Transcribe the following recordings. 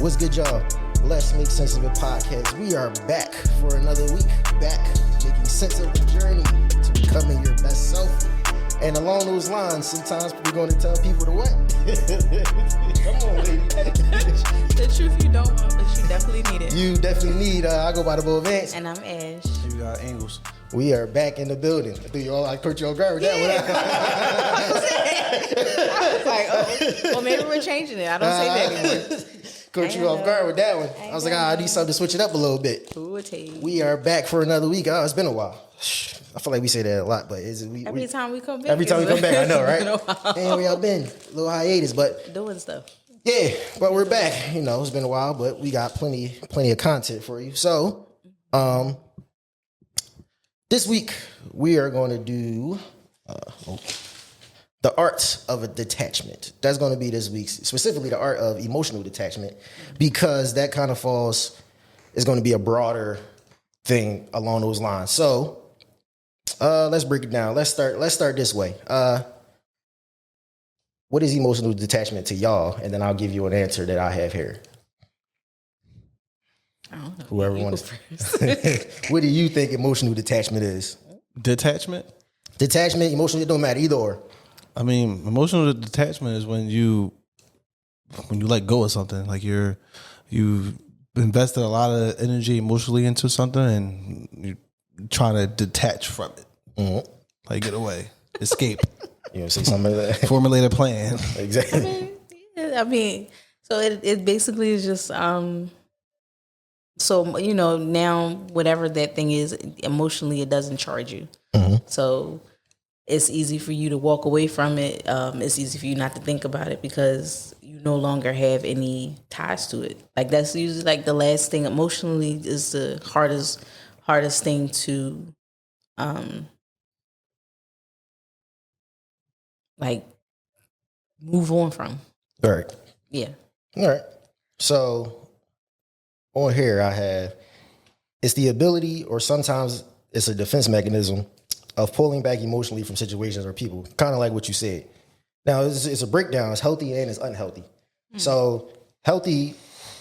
What's good, y'all? Let's Make Sense of It podcast. We are back for another week. Back making sense of the journey to becoming your best self. And along those lines, sometimes we're going to tell people to what? Come on, lady. The truth you don't want, but you definitely need it. You definitely need. I go by the boy Vance. And I'm Ash. You got angles. We are back in the building. I caught you on guard with that one. I was like, oh, well, maybe we're changing it. I don't say that anymore. Caught you off guard with that one. I was like, I need something to switch it up a little bit. Who would tell you? We are back for another week. Oh, it's been a while. I feel like we say that a lot, but every time we come back. Every time we come back, I know, right? And we all been a little hiatus, but doing stuff. Yeah, but we're back. You know, it's been a while, but we got plenty of content for you. So, this week we are going to do the art of a detachment. That's going to be this week's, specifically the art of emotional detachment, because that kind of is going to be a broader thing along those lines. So, let's break it down. Let's start this way. What is emotional detachment to y'all? And then I'll give you an answer that I have here. I don't know. Whoever wants. What do you think emotional detachment is? Detachment, emotional, it don't matter, either or. I mean, emotional detachment is when you let go of something. Like you've invested a lot of energy emotionally into something, and you're trying to detach from it. Mm-hmm. Like get away, escape. You know, say something like that. Formulate a plan. Exactly. I mean, so it basically is just so, you know, now whatever that thing is, emotionally it doesn't charge you. Mm-hmm. So it's easy for you to walk away from it. It's easy for you not to think about it because you no longer have any ties to it. Like that's usually like the last thing. Emotionally is the hardest thing to like move on from. All right. Yeah. All right. So on here I have, it's the ability, or sometimes it's a defense mechanism of pulling back emotionally from situations or people, kind of like what you said. Now it's a breakdown. It's healthy and it's unhealthy. Mm-hmm. So healthy,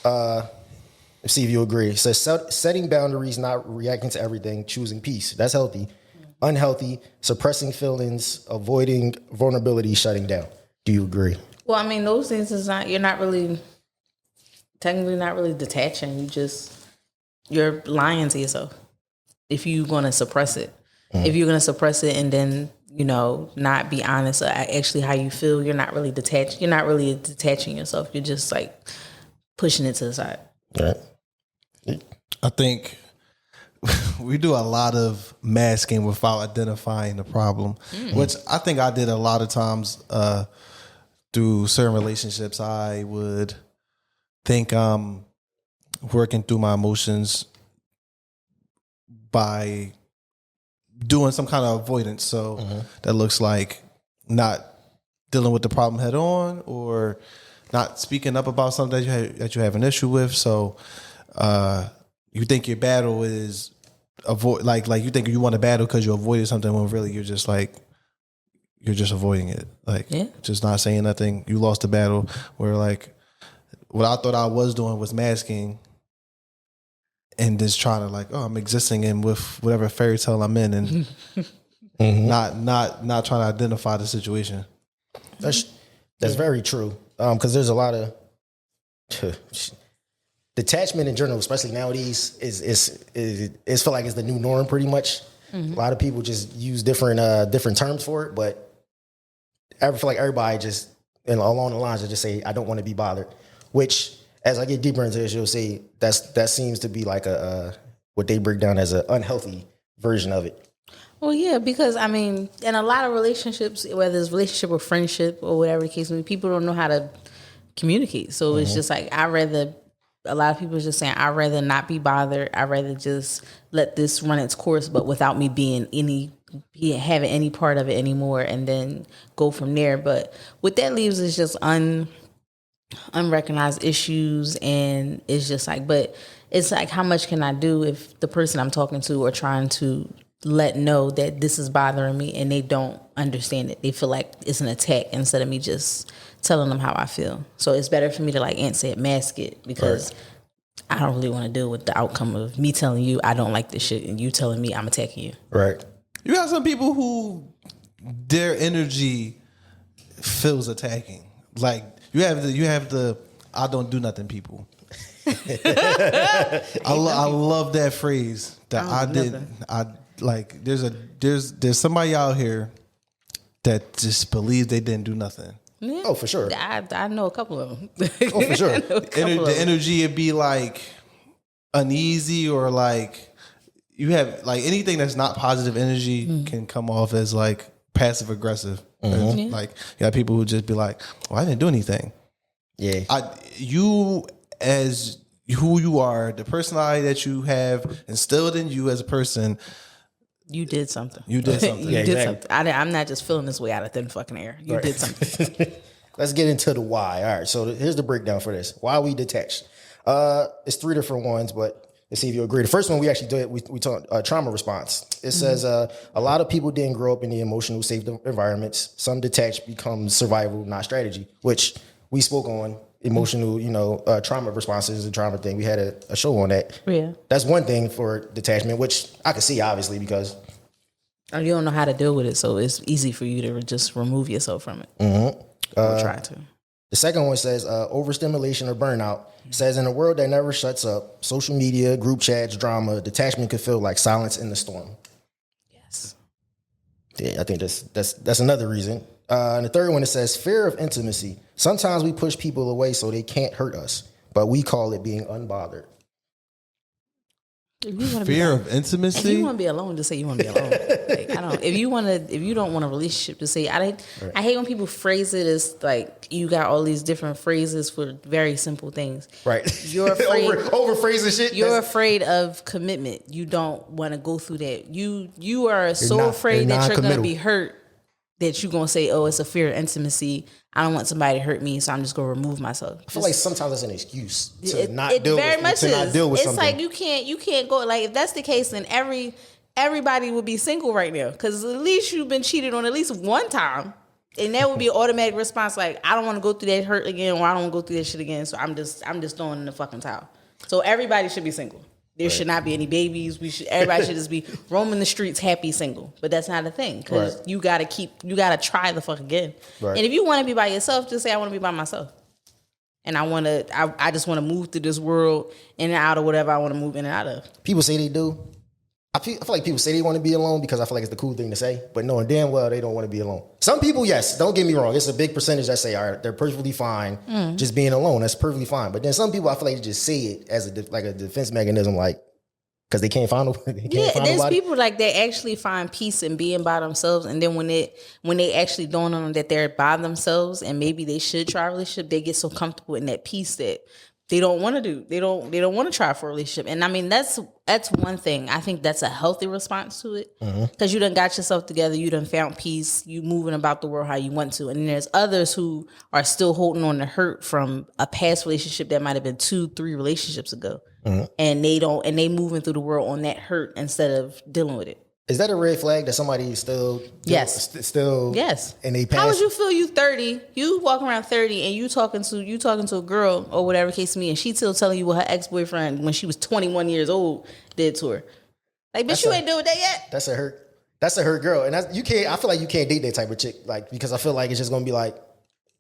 let's see if you agree. It says setting boundaries, not reacting to everything, choosing peace. That's healthy. Unhealthy, suppressing feelings, avoiding vulnerability, shutting down. Do you agree? Well, I mean, those things you're not really detaching. You're lying to yourself if you're going to suppress it. Mm-hmm. If you're going to suppress it and then, you know, not be honest actually how you feel, you're not really detached. You're not really detaching yourself. You're just like pushing it to the side. Right. I think we do a lot of masking without identifying the problem, which I think I did a lot of times through certain relationships. I would think I'm working through my emotions by doing some kind of avoidance. So that looks like not dealing with the problem head on, or not speaking up about something that you have an issue with. So you think your battle is avoid, like you think you want to battle because you avoided something when really you're just avoiding it. Like just not saying nothing. You lost the battle. Where like what I thought I was doing was masking and just trying to like, I'm existing in with whatever fairy tale I'm in, and not trying to identify the situation. That's very true. Because there's a lot of detachment in general, especially nowadays, is feel like it's the new norm pretty much. Mm-hmm. A lot of people just use different terms for it, but I feel like everybody just along the lines of just say, I don't want to be bothered. Which, as I get deeper into this, you'll see that seems to be like what they break down as an unhealthy version of it. Well, yeah, because I mean, in a lot of relationships, whether it's relationship or friendship or whatever the case may be, people don't know how to communicate. So it's just like a lot of people are just saying, I'd rather not be bothered. I'd rather just let this run its course, but without me having any part of it anymore, and then go from there. But what that leaves is just unrecognized issues, and it's just like, but it's like, how much can I do if the person I'm talking to or trying to let know that this is bothering me and they don't understand it? They feel like it's an attack instead of me just telling them how I feel. So it's better for me to like answer it, mask it, because I don't really want to deal with the outcome of me telling you I don't like this shit and you telling me I'm attacking you. Right. You got some people who their energy feels attacking. Like you have the I don't do nothing people. I love that phrase. That I like. There's somebody out here that just believes they didn't do nothing. Yeah. Oh, for sure. I know a couple of them. Oh, for sure. The energy would be like uneasy, or like you have like anything that's not positive energy can come off as like passive aggressive. Like you got people who just be like, "Well, I didn't do anything." Yeah. You as who you are, the personality that you have instilled in you as a person. You did something. You did something. You Yeah, did exactly. something. I'm not just feeling this way out of thin fucking air. You did something. Let's get into the why. All right. So here's the breakdown for this. Why we detached. It's 3 different ones, but let's see if you agree. The first one we actually did, we talked trauma response. It says a lot of people didn't grow up in the emotional safe environments. Some detached becomes survival, not strategy, which we spoke on. Emotional, trauma responses and trauma thing. We had a show on that. Yeah. That's one thing for detachment, which I can see obviously because you don't know how to deal with it, so it's easy for you to just remove yourself from it. Or try to. the second one says overstimulation or burnout. It says in a world that never shuts up, social media, group chats, drama, detachment could feel like silence in the storm. Yes. Yeah, I think that's another reason. And the third one, it says fear of intimacy. Sometimes we push people away so they can't hurt us, but we call it being unbothered. Fear of intimacy. If you want to be alone, just say you want to be alone. Like, I don't. If you don't want a relationship, to say I hate when people phrase it as like you got all these different phrases for very simple things. Right. You're afraid over phrasing shit. You're afraid of commitment. You don't want to go through that. You are so afraid that you're going to be hurt that you're going to say, oh, it's a fear of intimacy. I don't want somebody to hurt me, so I'm just going to remove myself. I feel like sometimes that's an excuse to not it deal very with much to not deal with it's something. Like you can't go, like if that's the case, then everybody would be single right now, because at least you've been cheated on at least one time, and that would be an automatic response. Like, I don't want to go through that hurt again, or I don't want to go through that shit again, so I'm just throwing in the fucking towel. So everybody should be single. There should not be any babies. Everybody should just be roaming the streets happy single. But that's not a thing, because you gotta try the fuck again. Right. And if you want to be by yourself, just say I want to be by myself. And I just want to move through this world in and out of whatever I want to move in and out of. People say they do. I feel like people say they want to be alone because I feel like it's the cool thing to say, but knowing damn well they don't want to be alone. Some people, yes, don't get me wrong. It's a big percentage that say, all right, they're perfectly fine just being alone. That's perfectly fine. But then some people, I feel like they just say it as a defense mechanism, like, because they can't find nobody. There's people like that actually find peace in being by themselves, and then when they actually dawn on them that they're by themselves and maybe they should try a relationship, they get so comfortable in that peace that they don't want to do. They don't want to try for a relationship. And I mean, that's one thing. I think that's a healthy response to it, because you done got yourself together. You done found peace. You moving about the world how you want to. And then there's others who are still holding on to hurt from a past relationship that might have been 2-3 relationships ago. And they moving through the world on that hurt instead of dealing with it. Is that a red flag that somebody still yes and they pass? How would you feel? You 30, you walking around 30, and you talking to a girl or whatever case me, and she still telling you what her ex-boyfriend when she was 21 years old did to her. Like, bitch, you ain't doing that yet. That's a hurt girl, and you can't. I feel like you can't date that type of chick, like, because I feel like it's just gonna be like,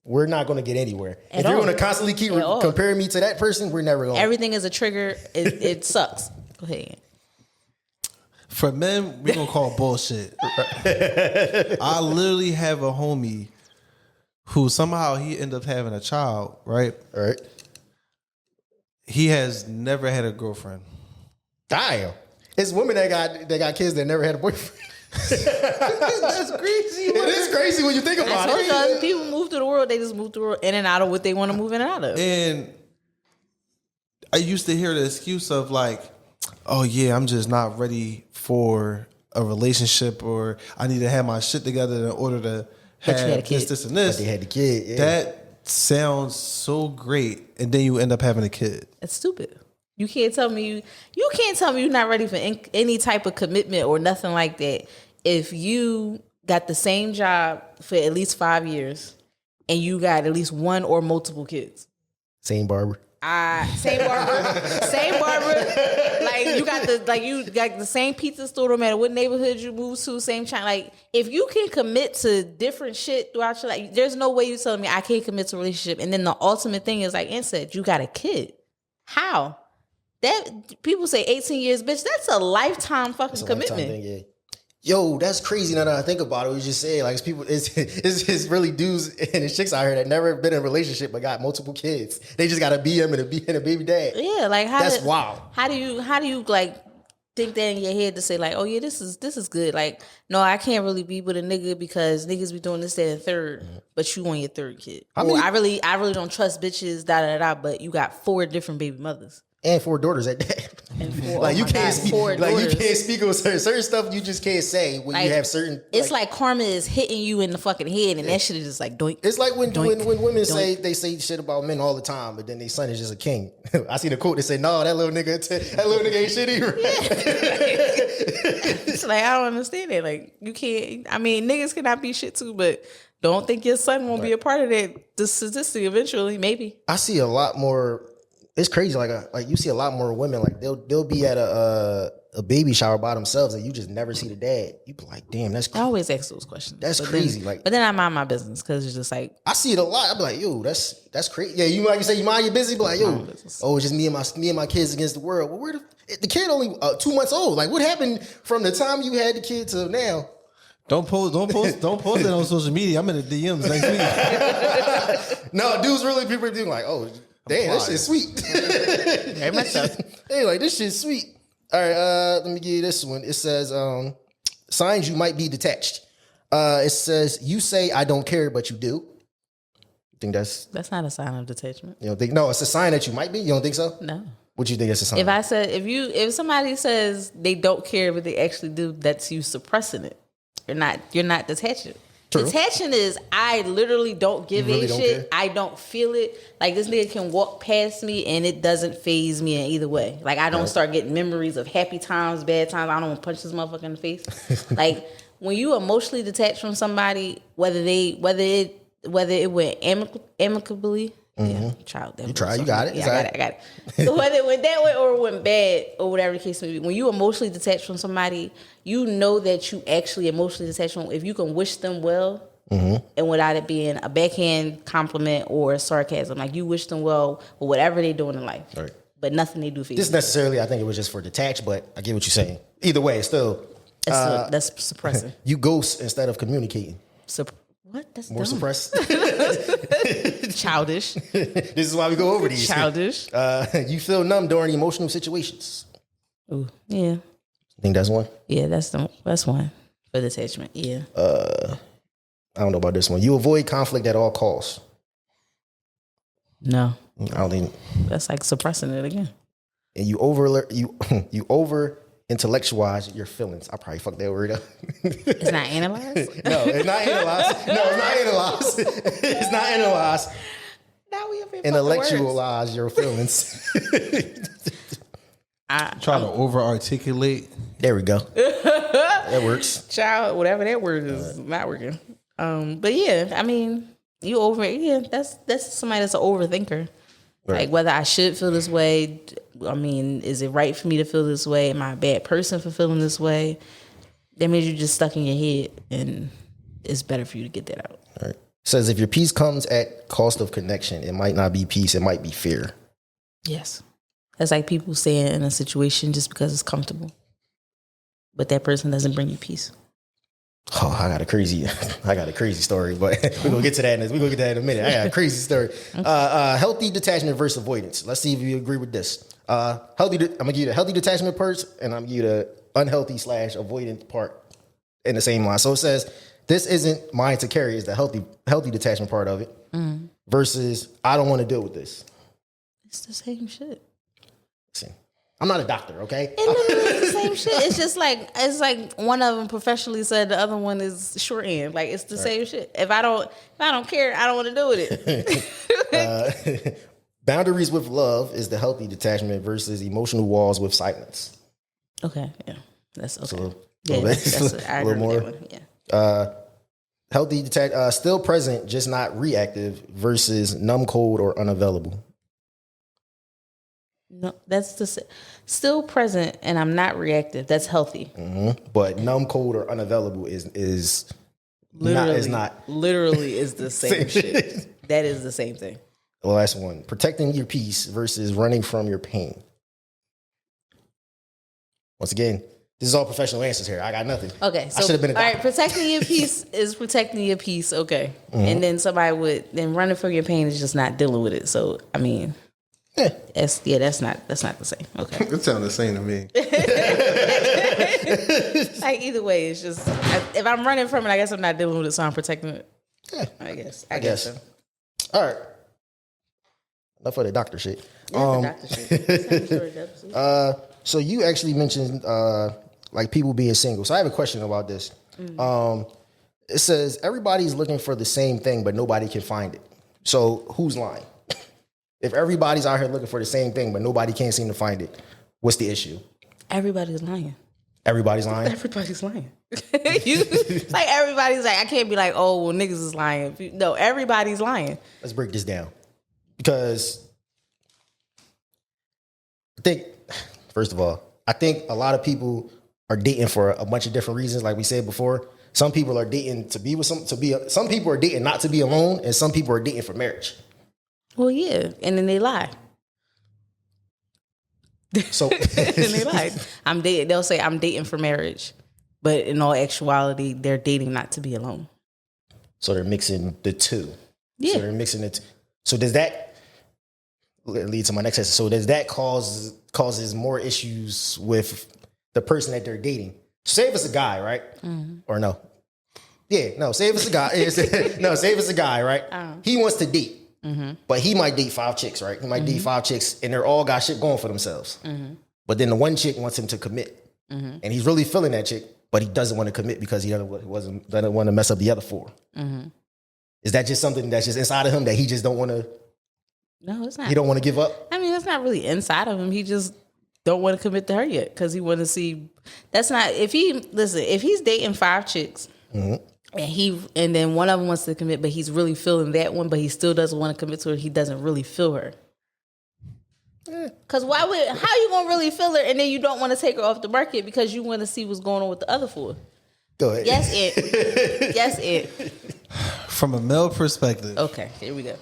we're not gonna get anywhere. If you're gonna constantly keep comparing me to that person, we're never gonna. Everything is a trigger. It sucks. Go ahead. For men, we gonna call bullshit. I literally have a homie who somehow he ended up having a child, right? All right. He has never had a girlfriend. Damn. It's women that got kids that never had a boyfriend. That's crazy. It is crazy when you think about it. People move through the world, they just move through the world in and out of what they want to move in and out of. And I used to hear the excuse of like, oh yeah, I'm just not ready for a relationship, or I need to have my shit together in order to have this, and this. But they had the kid. Yeah. That sounds so great, and then you end up having a kid. It's stupid. You can't tell me you're not ready for any type of commitment or nothing like that. If you got the same job for at least 5 years and you got at least one or multiple kids. Same barber. Same barber. Like you got the same pizza store, no matter what neighborhood you move to, same China. Like if you can commit to different shit throughout your life, there's no way you telling me I can't commit to a relationship. And then the ultimate thing is like Ant said, you got a kid. How? That people say 18 years, bitch. That's a lifetime fucking commitment. Thing, yeah. Yo, that's crazy. Now that I think about it, we just say like it's really dudes and chicks out here that never been in a relationship but got multiple kids. They just got a BM and a baby dad. Yeah, like that's wild. How do you like think that in your head to say like, oh yeah, this is good. Like, no, I can't really be with a nigga because niggas be doing this, that, and third. But you want your third kid. I really don't trust bitches. But you got 4 different baby mothers. And 4 daughters at that. Like you can't speak. Like you can't speak on certain stuff. You just can't say when you have certain. It's like karma is hitting you in the fucking head, and that shit is just like doink. It's like when women say shit about men all the time, but then their son is just a king. I seen a quote that said, "No, that little nigga ain't shit either." Yeah. It's like I don't understand it. Like you can't. I mean, niggas cannot be shit too, but don't think your son won't be a part of that. The statistic eventually, maybe. I see a lot more. It's crazy. Like you see a lot more women. Like they'll be at a baby shower by themselves, and you just never see the dad. You be like, damn, that's crazy. I always ask those questions. That's crazy. But then I mind my business because it's just like I see it a lot. I be like, yo, that's crazy. Yeah, you like you say you mind your business. Be like, yo, it's just me and my kids against the world. Well, where the kid only 2 months old? Like, what happened from the time you had the kid to now? Don't post it on social media. I'm in the DMs next week. No, dudes really people being like, oh. Damn, this shit's sweet. Very much so. Hey, like this shit's sweet. All right, let me give you this one. It says, signs you might be detached. It says, you say I don't care, but you do. You think that's not a sign of detachment? You don't think? No, it's a sign that you might be. You don't think so? No. What do you think it's a sign? If somebody says they don't care, but they actually do, that's you suppressing it. You're not detaching. True. Detaching is I literally don't give a shit. I don't feel it. Like this nigga can walk past me and it doesn't faze me in either way. Like I don't start getting memories of happy times, bad times. I don't want to punch this motherfucker in the face. Like when you emotionally detach from somebody, whether it went amicably. Yeah, child. You try. You got it. Yeah, I got it. So whether it went that way or it went bad or whatever the case may be, when you emotionally detach from somebody, you know that you actually emotionally detach from. If you can wish them well, and without it being a backhand compliment or sarcasm, like you wish them well with whatever they're doing in life, right. But nothing they do for you. This necessarily, I think it was just for detached, but I get what you're saying. Either way, it's still that's suppressing. You ghost instead of communicating. What? That's more dumb. suppressed. Childish. This is why we go over these. Childish. You feel numb during emotional situations. Ooh, yeah. I think that's one. Yeah, that's one for detachment. Yeah. I don't know about this one. You avoid conflict at all costs. No. I don't think that's like suppressing it again. And you over intellectualize your feelings. I probably fucked that word up. It's not analyzed? No, it's not analyzed. It's not analyzed. Now we have intellectualize your feelings. Trying to over articulate. There we go. That works. Child, whatever that word is, not working. But yeah, I mean, that's somebody that's an overthinker. Right. Like whether I should feel this way. I mean, is it right for me to feel this way? Am I a bad person for feeling this way? That means you're just stuck in your head, and it's better for you to get that out. All right. It says if your peace comes at cost of connection, it might not be peace, it might be fear. Yes. That's like people saying in a situation just because it's comfortable. But that person doesn't bring you peace. Oh, I got a crazy story, but we're gonna get to that in a minute. I got a crazy story. Healthy detachment versus avoidance. Let's see if you agree with this. I'm gonna give you the healthy detachment part, and I'm gonna give you the unhealthy / avoidant part in the same line. So it says this isn't mine to carry, is the healthy detachment part of it, versus I don't want to deal with this. It's the same shit. Listen, I'm not a doctor, okay? It's the same shit. It's like one of them professionally said the other one is shorthand. Like it's the same shit. If I don't care, I don't want to deal with it. Boundaries with love is the healthy detachment versus emotional walls with silence. Okay, yeah, that's okay. So, I agree with that one. Yeah. still present, just not reactive versus numb, cold, or unavailable. No, that's still present, and I'm not reactive. That's healthy. But numb, cold, or unavailable is Literally, not literally is the same shit. That is the same thing. The last one: protecting your peace versus running from your pain. Once again, this is all professional answers here. I got nothing. Okay, so I should have been a doctor. all right, protecting your peace is protecting your peace. Okay, and then then running from your pain is just not dealing with it. So I mean, that's not the same. Okay, It sounds the same to me. like either way, it's just if I'm running from it, I guess I'm not dealing with it, so I'm protecting it. Yeah, I guess. So. All right. Enough of the doctor shit. Doctor shit. So you actually mentioned like people being single. So I have a question about this. It says everybody's looking for the same thing, but nobody can find it. So who's lying? If everybody's out here looking for the same thing, but nobody can't seem to find it, what's the issue? Everybody's lying. Everybody's lying? Everybody's lying. Like everybody's like, I can't be like, oh, well, niggas is lying. No, everybody's lying. Let's break this down. Because I think, first of all, I think a lot of people are dating for a bunch of different reasons. Like we said before, some people are dating to be with some people are dating not to be alone, and some people are dating for marriage. Well, yeah, and then they lie. So And they lie. I'm dating. They'll say I'm dating for marriage, but in all actuality, they're dating not to be alone. So they're mixing the two. Yeah. So they're mixing it. So does that lead to my next question? So does that causes more issues with the person that they're dating? Say if it's a guy, right? Or no? Yeah, no. Say if it's a guy. No, say if it's a guy, right? He wants to date, but he might date 5 chicks, right? He might date 5 chicks, and they're all got shit going for themselves. But then the one chick wants him to commit, and he's really feeling that chick, but he doesn't want to commit because he doesn't want to mess up the other 4. Is that just something that's just inside of him that he just don't want to? No, it's not. He don't want to give up. I mean, it's not really inside of him. He just don't want to commit to her yet because he want to see. That's not if he's dating 5 chicks and then one of them wants to commit, but he's really feeling that one, but he still doesn't want to commit to her. He doesn't really feel her. Because how you gonna really feel her and then you don't want to take her off the market because you want to see what's going on with the other 4? Go ahead. Yes, it. Yes, it. From a male perspective, Okay, here we go.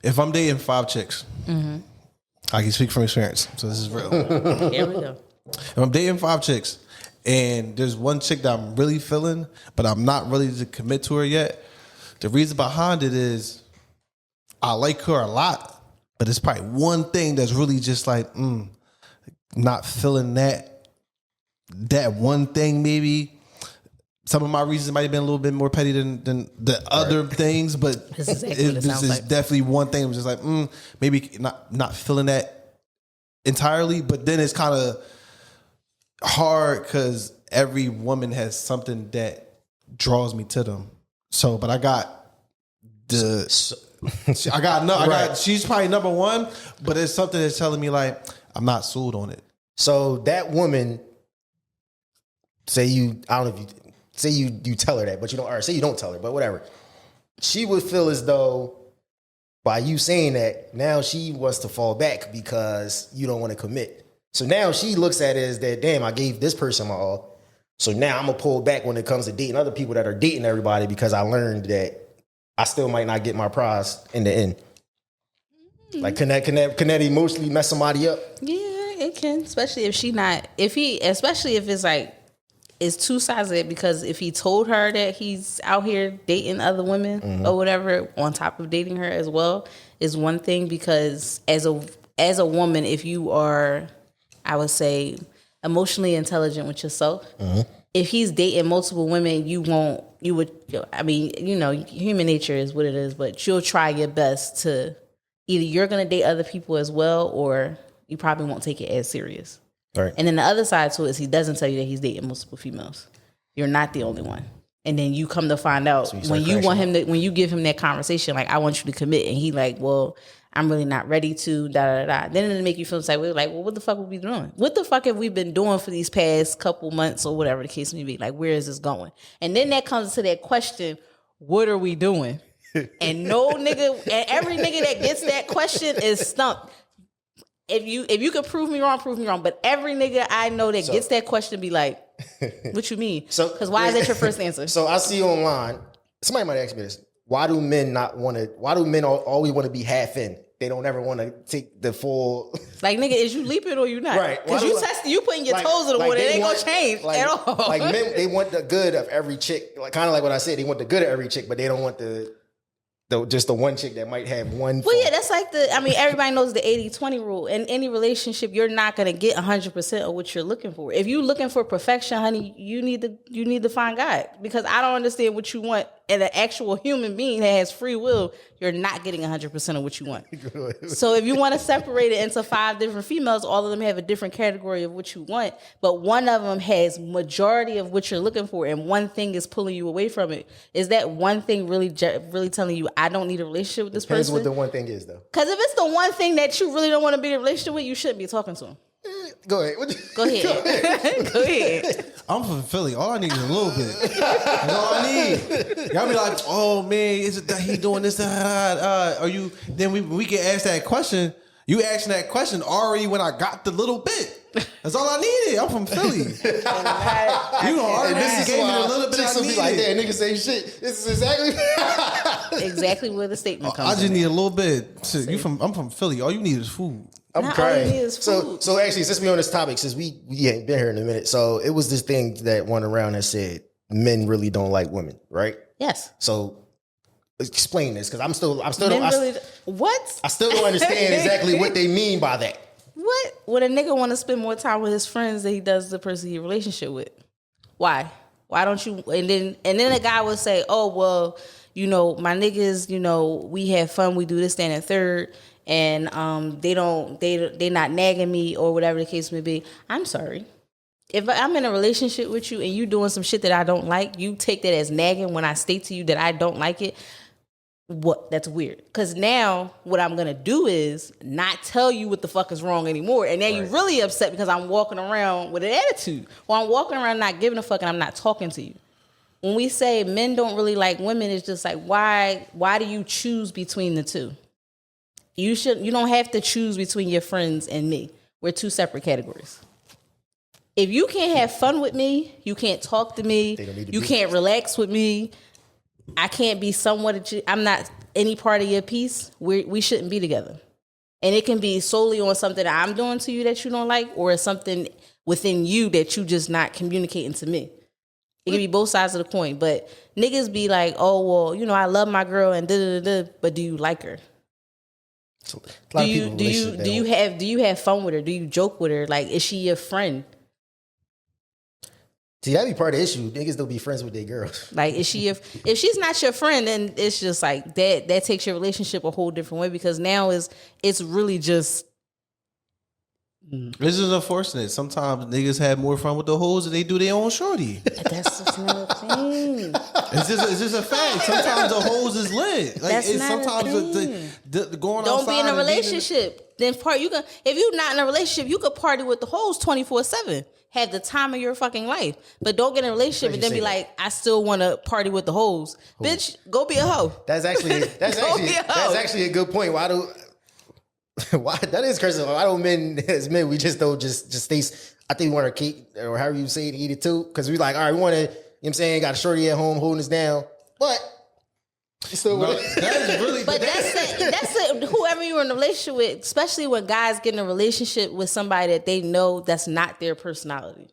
if I'm dating 5 chicks, I can speak from experience, so this is real. Here we go. If I'm dating 5 chicks and there's one chick that I'm really feeling, but I'm not ready to commit to her yet, the reason behind it is I like her a lot, but it's probably one thing that's really just like, not feeling that one thing maybe. Some of my reasons might have been a little bit more petty than the other things, but This is exactly what it this sounds is like. definitely one thing. It was just like, maybe not feeling that entirely, but then it's kind of hard because every woman has something that draws me to them. So, but I got she's probably number one, but it's something that's telling me like I'm not sold on it. So that woman, say you tell her that, but you don't, or say you don't tell her, but whatever. She would feel as though by you saying that, now she wants to fall back because you don't want to commit. So now she looks at it as that, damn, I gave this person my all. So now I'm going to pull back when it comes to dating other people that are dating everybody because I learned that I still might not get my prize in the end. Like, can that emotionally mess somebody up? Yeah, it can, especially if it's like, it's 2 sides of it, because if he told her that he's out here dating other women or whatever on top of dating her as well is one thing, because as a woman, if you are, I would say, emotionally intelligent with yourself, if he's dating multiple women, human nature is what it is, but you'll try your best to either you're going to date other people as well, or you probably won't take it as serious. Right. And then the other side to it is he doesn't tell you that he's dating multiple females. You're not the only one. And then you come to find out when you give him that conversation, like, I want you to commit. And he like, well, I'm really not ready to, da, da, da. Then it'll make you feel like, well, what the fuck are we doing? What the fuck have we been doing for these past couple months or whatever the case may be? Like, where is this going? And then that comes to that question, what are we doing? And and every nigga that gets that question is stumped. If you could prove me wrong, prove me wrong. But every nigga I know that gets that question be like, what you mean? Because why is that your first answer? So I see online, somebody might ask me this. Why do men always want to be half in? They don't ever want to take the full. Like, nigga, is you leaping or you not? Right. Because you putting your toes in the water. It ain't going to change at all. Like, men, they want the good of every chick. Like, kind of like what I said. They want the good of every chick, but they don't want just the one chick that might have one. Well, yeah, that's like everybody knows the 80-20 rule. In any relationship, you're not going to get 100% of what you're looking for. If you're looking for perfection, honey, you need to find God. Because I don't understand what you want in an actual human being that has free will. You're not getting 100% of what you want. So if you want to separate it into 5 different females, all of them have a different category of what you want, but one of them has majority of what you're looking for, and one thing is pulling you away from it. Is that one thing really telling you, I don't need a relationship with this Depends person? what the one thing is, though. Because if it's the one thing that you really don't want to be in a relationship with, you shouldn't be talking to him. Go ahead. Go ahead. Go ahead. I'm from Philly. All I need is a little bit. That's all I need. Y'all be like, oh man, is it that he doing this? Are you? Then we can ask that question. You asking that question already when I got the little bit. That's all I needed. I'm from Philly. You already gave me a little bit. I needed. Like that nigga say shit. This is exactly where the statement comes. I just need a little bit. I'm from Philly. All you need is food. I'm crying. So actually, since we on this topic, since we ain't been here in a minute, so it was this thing that went around that said men really don't like women, right? Yes. So explain this, because I still what? I still don't understand exactly what they mean by that. What? Would a nigga want to spend more time with his friends than he does the person he in a relationship with? Why? Why don't you? And then a guy would say, oh well, my niggas, we have fun, we do this, that, and the third. And they're not nagging me or whatever the case may be. I'm sorry. If I'm in a relationship with you and you doing some shit that I don't like, you take that as nagging when I state to you that I don't like it. What? That's weird. Because now what I'm going to do is not tell you what the fuck is wrong anymore. And now you're really upset because I'm walking around with an attitude. Or I'm walking around not giving a fuck and I'm not talking to you. When we say men don't really like women, it's just like, why do you choose between the two? You don't have to choose between your friends and me. We're 2 separate categories. If you can't have fun with me, you can't talk to me, you can't relax with me, I can't be I'm not any part of your piece, we shouldn't be together. And it can be solely on something that I'm doing to you that you don't like, or something within you that you just not communicating to me. It can be both sides of the coin. But niggas be like, oh, well, I love my girl and da-da-da-da, but do you like her? So, do you have fun with her? Do you joke with her? Like, is she your friend? See, that'd be part of the issue. Niggas don't be friends with their girls. Like, if she's not your friend, then it's just like that takes your relationship a whole different way, because now it's really just. This is unfortunate. Sometimes niggas have more fun with the hoes than they do their own shorty. That's just not a thing. It's just a fact. Sometimes the hoes is lit. Like, That's not sometimes a thing. the going Don't outside. be in a relationship. Then if you're not in a relationship, you could party with the hoes 24/7. Have the time of your fucking life. But don't get in a relationship and then be like, I still want to party with the hoes. Bitch, go be a hoe. That's actually a good point. Why that is crazy. Why don't men as men we just don't just stay? I think we want our cake, or however you say it, eat it too. Because we like, all right, we want to, you know what I'm saying, got a shorty at home holding us down. But still that is really. But that's it. Whoever you're in a relationship with, especially when guys get in a relationship with somebody that they know that's not their personality.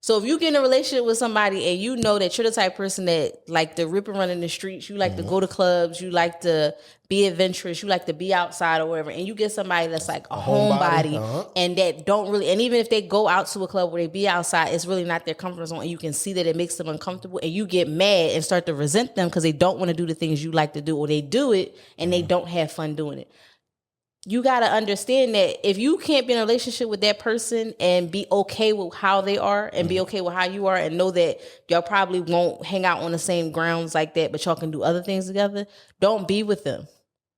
So if you get in a relationship with somebody and you know that you're the type of person that like to rip and run in the streets, you like to go to clubs, you like to be adventurous, you like to be outside or whatever, and you get somebody that's like a homebody and that don't really, and even if they go out to a club where they be outside, it's really not their comfort zone, and you can see that it makes them uncomfortable, and you get mad and start to resent them because they don't want to do the things you like to do, or they do it and they don't have fun doing it. You got to understand that if you can't be in a relationship with that person and be okay with how they are and be okay with how you are, and know that y'all probably won't hang out on the same grounds like that, but y'all can do other things together, don't be with them.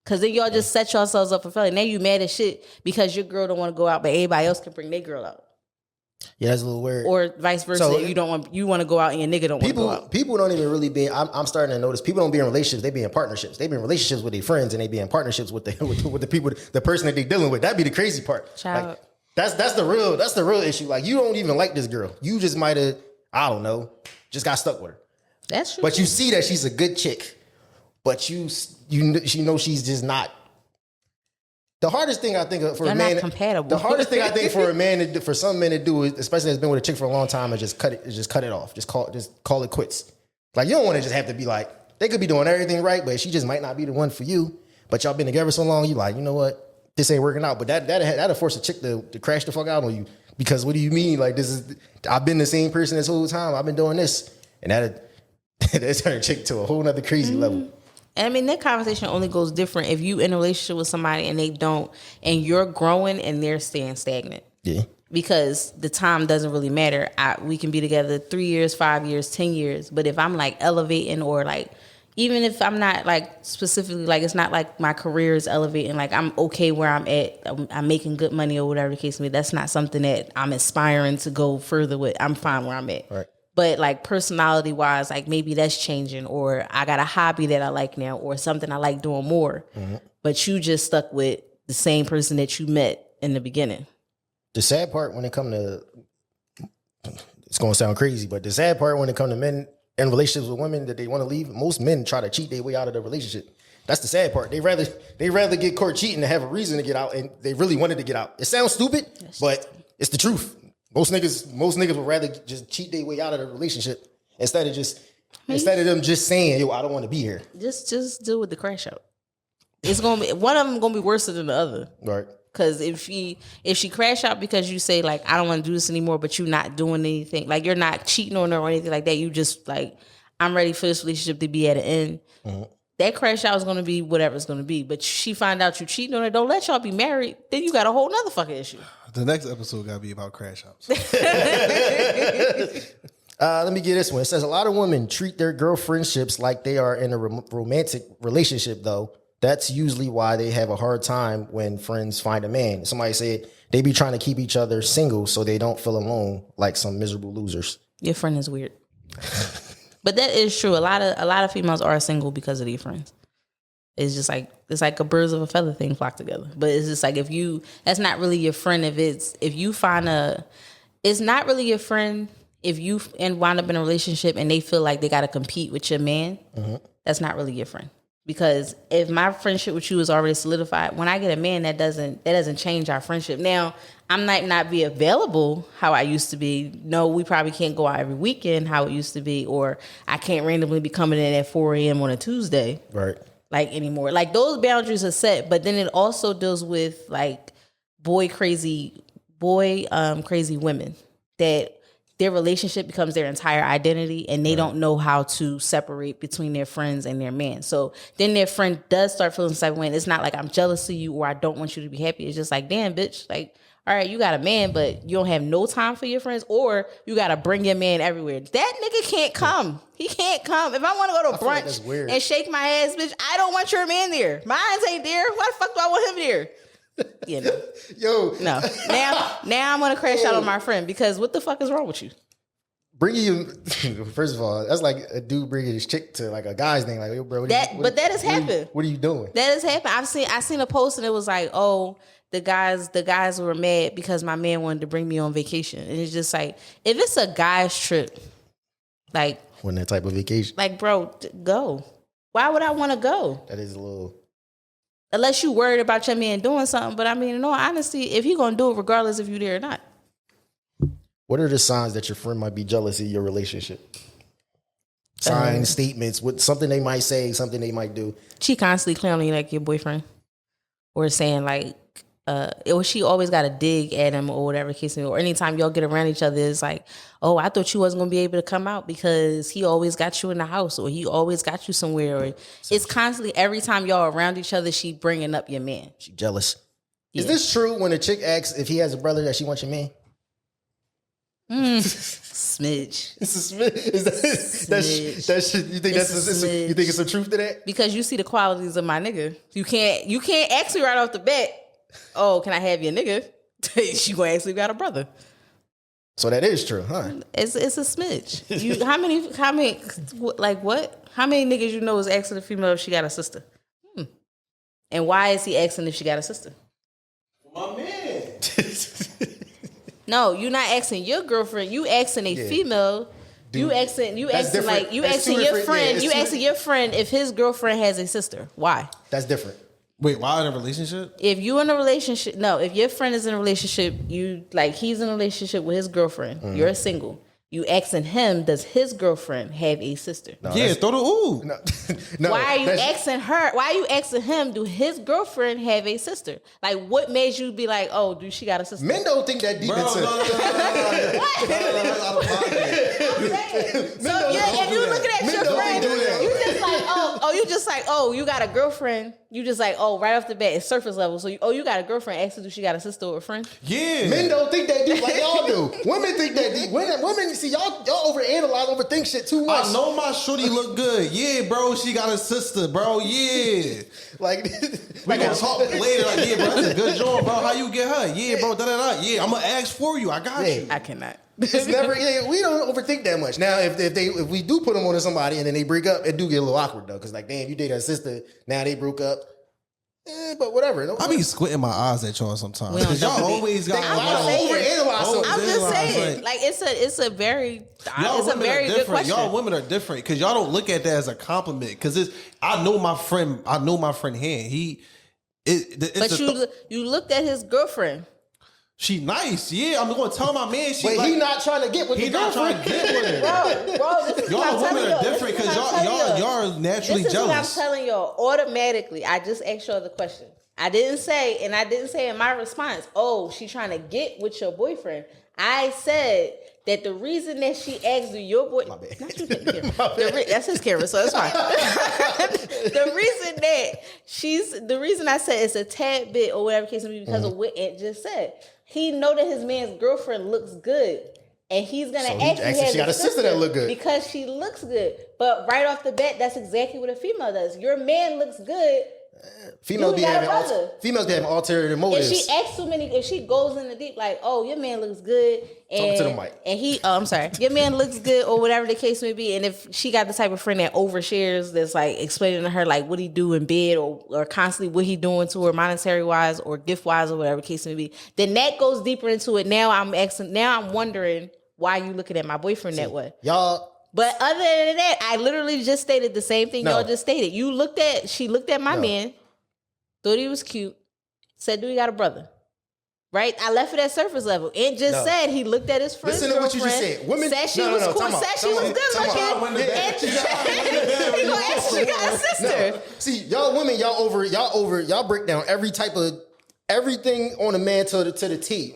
Because then y'all just set yourselves up for failure. Now you mad as shit because your girl don't want to go out, but everybody else can bring their girl out. Yeah, that's a little weird. Or vice versa. So, you want to go out and your nigga don't want to go out. People don't even really be. I'm starting to notice people don't be in relationships. They be in partnerships. They be in relationships with their friends, and they be in partnerships with the people, the person that they dealing with. That'd be the crazy part. Child. Like, that's the real issue. Like, you don't even like this girl. You just might have, I don't know, just got stuck with her. That's true. But you see that she's a good chick, but you know she's just not. The hardest thing I think for You're a man, not compatible. The hardest thing I think for a man, for some men to do, especially that's been with a chick for a long time, is just cut it off. Just call it quits. Like, you don't want to just have to be like, they could be doing everything right, but she just might not be the one for you. But y'all been together so long, you like, you know what, this ain't working out. But that'll force a chick to crash the fuck out on you. Because what do you mean? Like, I've been the same person this whole time. I've been doing this, and that turn a chick to a whole nother crazy level. And I mean, that conversation only goes different if you in a relationship with somebody and they don't, and you're growing and they're staying stagnant. Yeah. Because the time doesn't really matter. We can be together 3 years, 5 years, 10 years. But if I'm like elevating, or like, even if I'm not like specifically, like, it's not like my career is elevating, like I'm okay where I'm at, I'm making good money or whatever the case may be, that's not something that I'm aspiring to go further with. I'm fine where I'm at. Right. But like personality wise, like maybe that's changing, or I got a hobby that I like now, or something I like doing more. Mm-hmm. But you just stuck with the same person that you met in the beginning. The sad part when it come to, it's going to sound crazy, but the sad part when it come to men in relationships with women that they want to leave, most men try to cheat their way out of the relationship. That's the sad part. They rather get caught cheating than have a reason to get out, and they really wanted to get out. It sounds stupid, but it's the truth. Most niggas would rather just cheat their way out of the relationship instead of them just saying, yo, I don't want to be here. Just deal with the crash out. It's gonna be one of them gonna be worse than the other. Right. Because if she crash out because you say like, I don't want to do this anymore, but you're not doing anything, like you're not cheating on her or anything like that, you just like, I'm ready for this relationship to be at an end. Mm-hmm. That crash out is going to be whatever it's going to be. But she find out you cheating on her, don't let y'all be married, then you got a whole nother fucking issue. The next episode got to be about crash outs. Let me get this one. It says a lot of women treat their girlfriendships like they are in a romantic relationship, though. That's usually why they have a hard time when friends find a man. Somebody said they be trying to keep each other single so they don't feel alone like some miserable losers. Your friend is weird. But that is true. A lot of females are single because of their friends. It's just like, it's like a birds of a feather thing flock together. But it's just like, that's not really your friend. It's not really your friend if you wind up in a relationship and they feel like they got to compete with your man. Mm-hmm. That's not really your friend. Because if my friendship with you is already solidified, when I get a man, that doesn't change our friendship. Now, I might not be available how I used to be. No, we probably can't go out every weekend how it used to be, or I can't randomly be coming in at 4 a.m. on a Tuesday. Right. Like anymore. Like those boundaries are set, but then it also deals with like crazy women that their relationship becomes their entire identity and they don't know how to separate between their friends and their man. So then their friend does start feeling the same way. It's not like I'm jealous of you or I don't want you to be happy. It's just like, damn, bitch, like, all right, you got a man, but you don't have no time for your friends, or you got to bring your man everywhere. That nigga can't come. He can't come. If I want to go to brunch and shake my ass, bitch, I don't want your man there. Mine ain't there. Why the fuck do I want him there? You know. Yo. No. Now I'm going to crash out on my friend because what the fuck is wrong with you? First of all, that's like a dude bringing his chick to like a guy's thing. Like, yo, bro, that has happened. What are you doing? That has happened. I seen a post and it was like, oh, the guys were mad because my man wanted to bring me on vacation. And it's just like, if it's a guy's trip, like, when that type of vacation, like, bro, go. Why would I want to go? That is a little. Unless you worried about your man doing something. But I mean, in all honesty, if he gonna do it, regardless if you there or not. What are the signs that your friend might be jealous of your relationship? Signs, statements, what something they might say, something they might do. She constantly clowning like your boyfriend, or saying like, or she always got to dig at him or whatever case may be. Or anytime y'all get around each other, it's like, oh, I thought you wasn't gonna be able to come out because he always got you in the house, or he always got you somewhere. Or it's constantly every time y'all around each other, she bringing up your man. She jealous. Yeah. Is this true when a chick asks if he has a brother that she wants your man? Smidge. It's a smidge. Is that shit? You think you think it's some truth to that? Because you see the qualities of my nigga. You can't ask me right off the bat, oh, can I have your nigga? She gonna ask me got a brother. So that is true, huh? It's a smidge. How many like what? How many niggas you know is asking a female if she got a sister? And why is he asking if she got a sister? My man. No, you're not asking your girlfriend. You asking a female. Dude, you asking your friend. You asking your friend if his girlfriend has a sister. Why? That's different. Wait, why in a relationship? If you in a relationship, no. If your friend is in a relationship, he's in a relationship with his girlfriend. You're single. You asking him, does his girlfriend have a sister? No, yeah, throw the ooh. No, why are you asking her? Why are you asking him, do his girlfriend have a sister? Like, what made you be like, oh, do she got a sister? Men don't think that deep into So if you looking at your friend, you just like, you got a girlfriend. You just like, right off the bat, it's surface level. So, you got a girlfriend. Ask her, do she got a sister or a friend? Yeah. Men don't think that deep like y'all do. Women think that deep. Women see y'all overanalyze, overthink shit too much. I know my shorty look good. Yeah, bro, she got a sister, bro. Yeah. Like we gonna talk later. Like, yeah, bro, that's a good job, bro. How you get her? Yeah, bro. Yeah, I'm gonna ask for you. I got you. I cannot. It's never. We don't overthink that much. Now, if we do put them on to somebody and then they break up, it do get a little awkward though, because like, damn, you dated her sister. Now they broke up. But whatever. I be squinting my eyes at y'all sometimes because y'all always got. I'm just saying, like it's a very good question. Y'all women are different because y'all don't look at that as a compliment. Because I know my friend hand. You looked at his girlfriend. She nice, yeah. I'm going to tell my man. He not trying to get with the girlfriend. Bro, this is y'all women are different because y'all are naturally jealous. This is what I'm telling y'all. Automatically, I just asked y'all the question. I didn't say in my response, oh, she trying to get with your boyfriend. I said that the reason that she asked you, your boy, not you taking the camera. That's his camera, so it's fine. the reason I said it's a tad bit or whatever case may be because of what Ant just said. He know that his man's girlfriend looks good, and he's gonna ask you. She got a sister that look good because she looks good. But right off the bat, that's exactly what a female does. Your man looks good. Females be having ulterior motives. If she goes in the deep, like, oh, your man looks good, and to the mic. And I'm sorry, your man looks good, or whatever the case may be. And if she got the type of friend that overshares, that's like explaining to her like what he do in bed, or constantly what he doing to her monetary wise or gift wise or whatever the case may be, then that goes deeper into it. Now I'm wondering why you looking at my boyfriend that way, y'all. But other than that, I literally just stated the same thing y'all just stated. She looked at my man, thought he was cute, said, do he got a brother? Right? I left it at surface level. And just said he looked at his friend's girlfriend. Listen to what you just said. Women said she was cool, said she was good looking. And he gonna ask she got a sister. No. See, y'all women, y'all break down everything on a man to the T.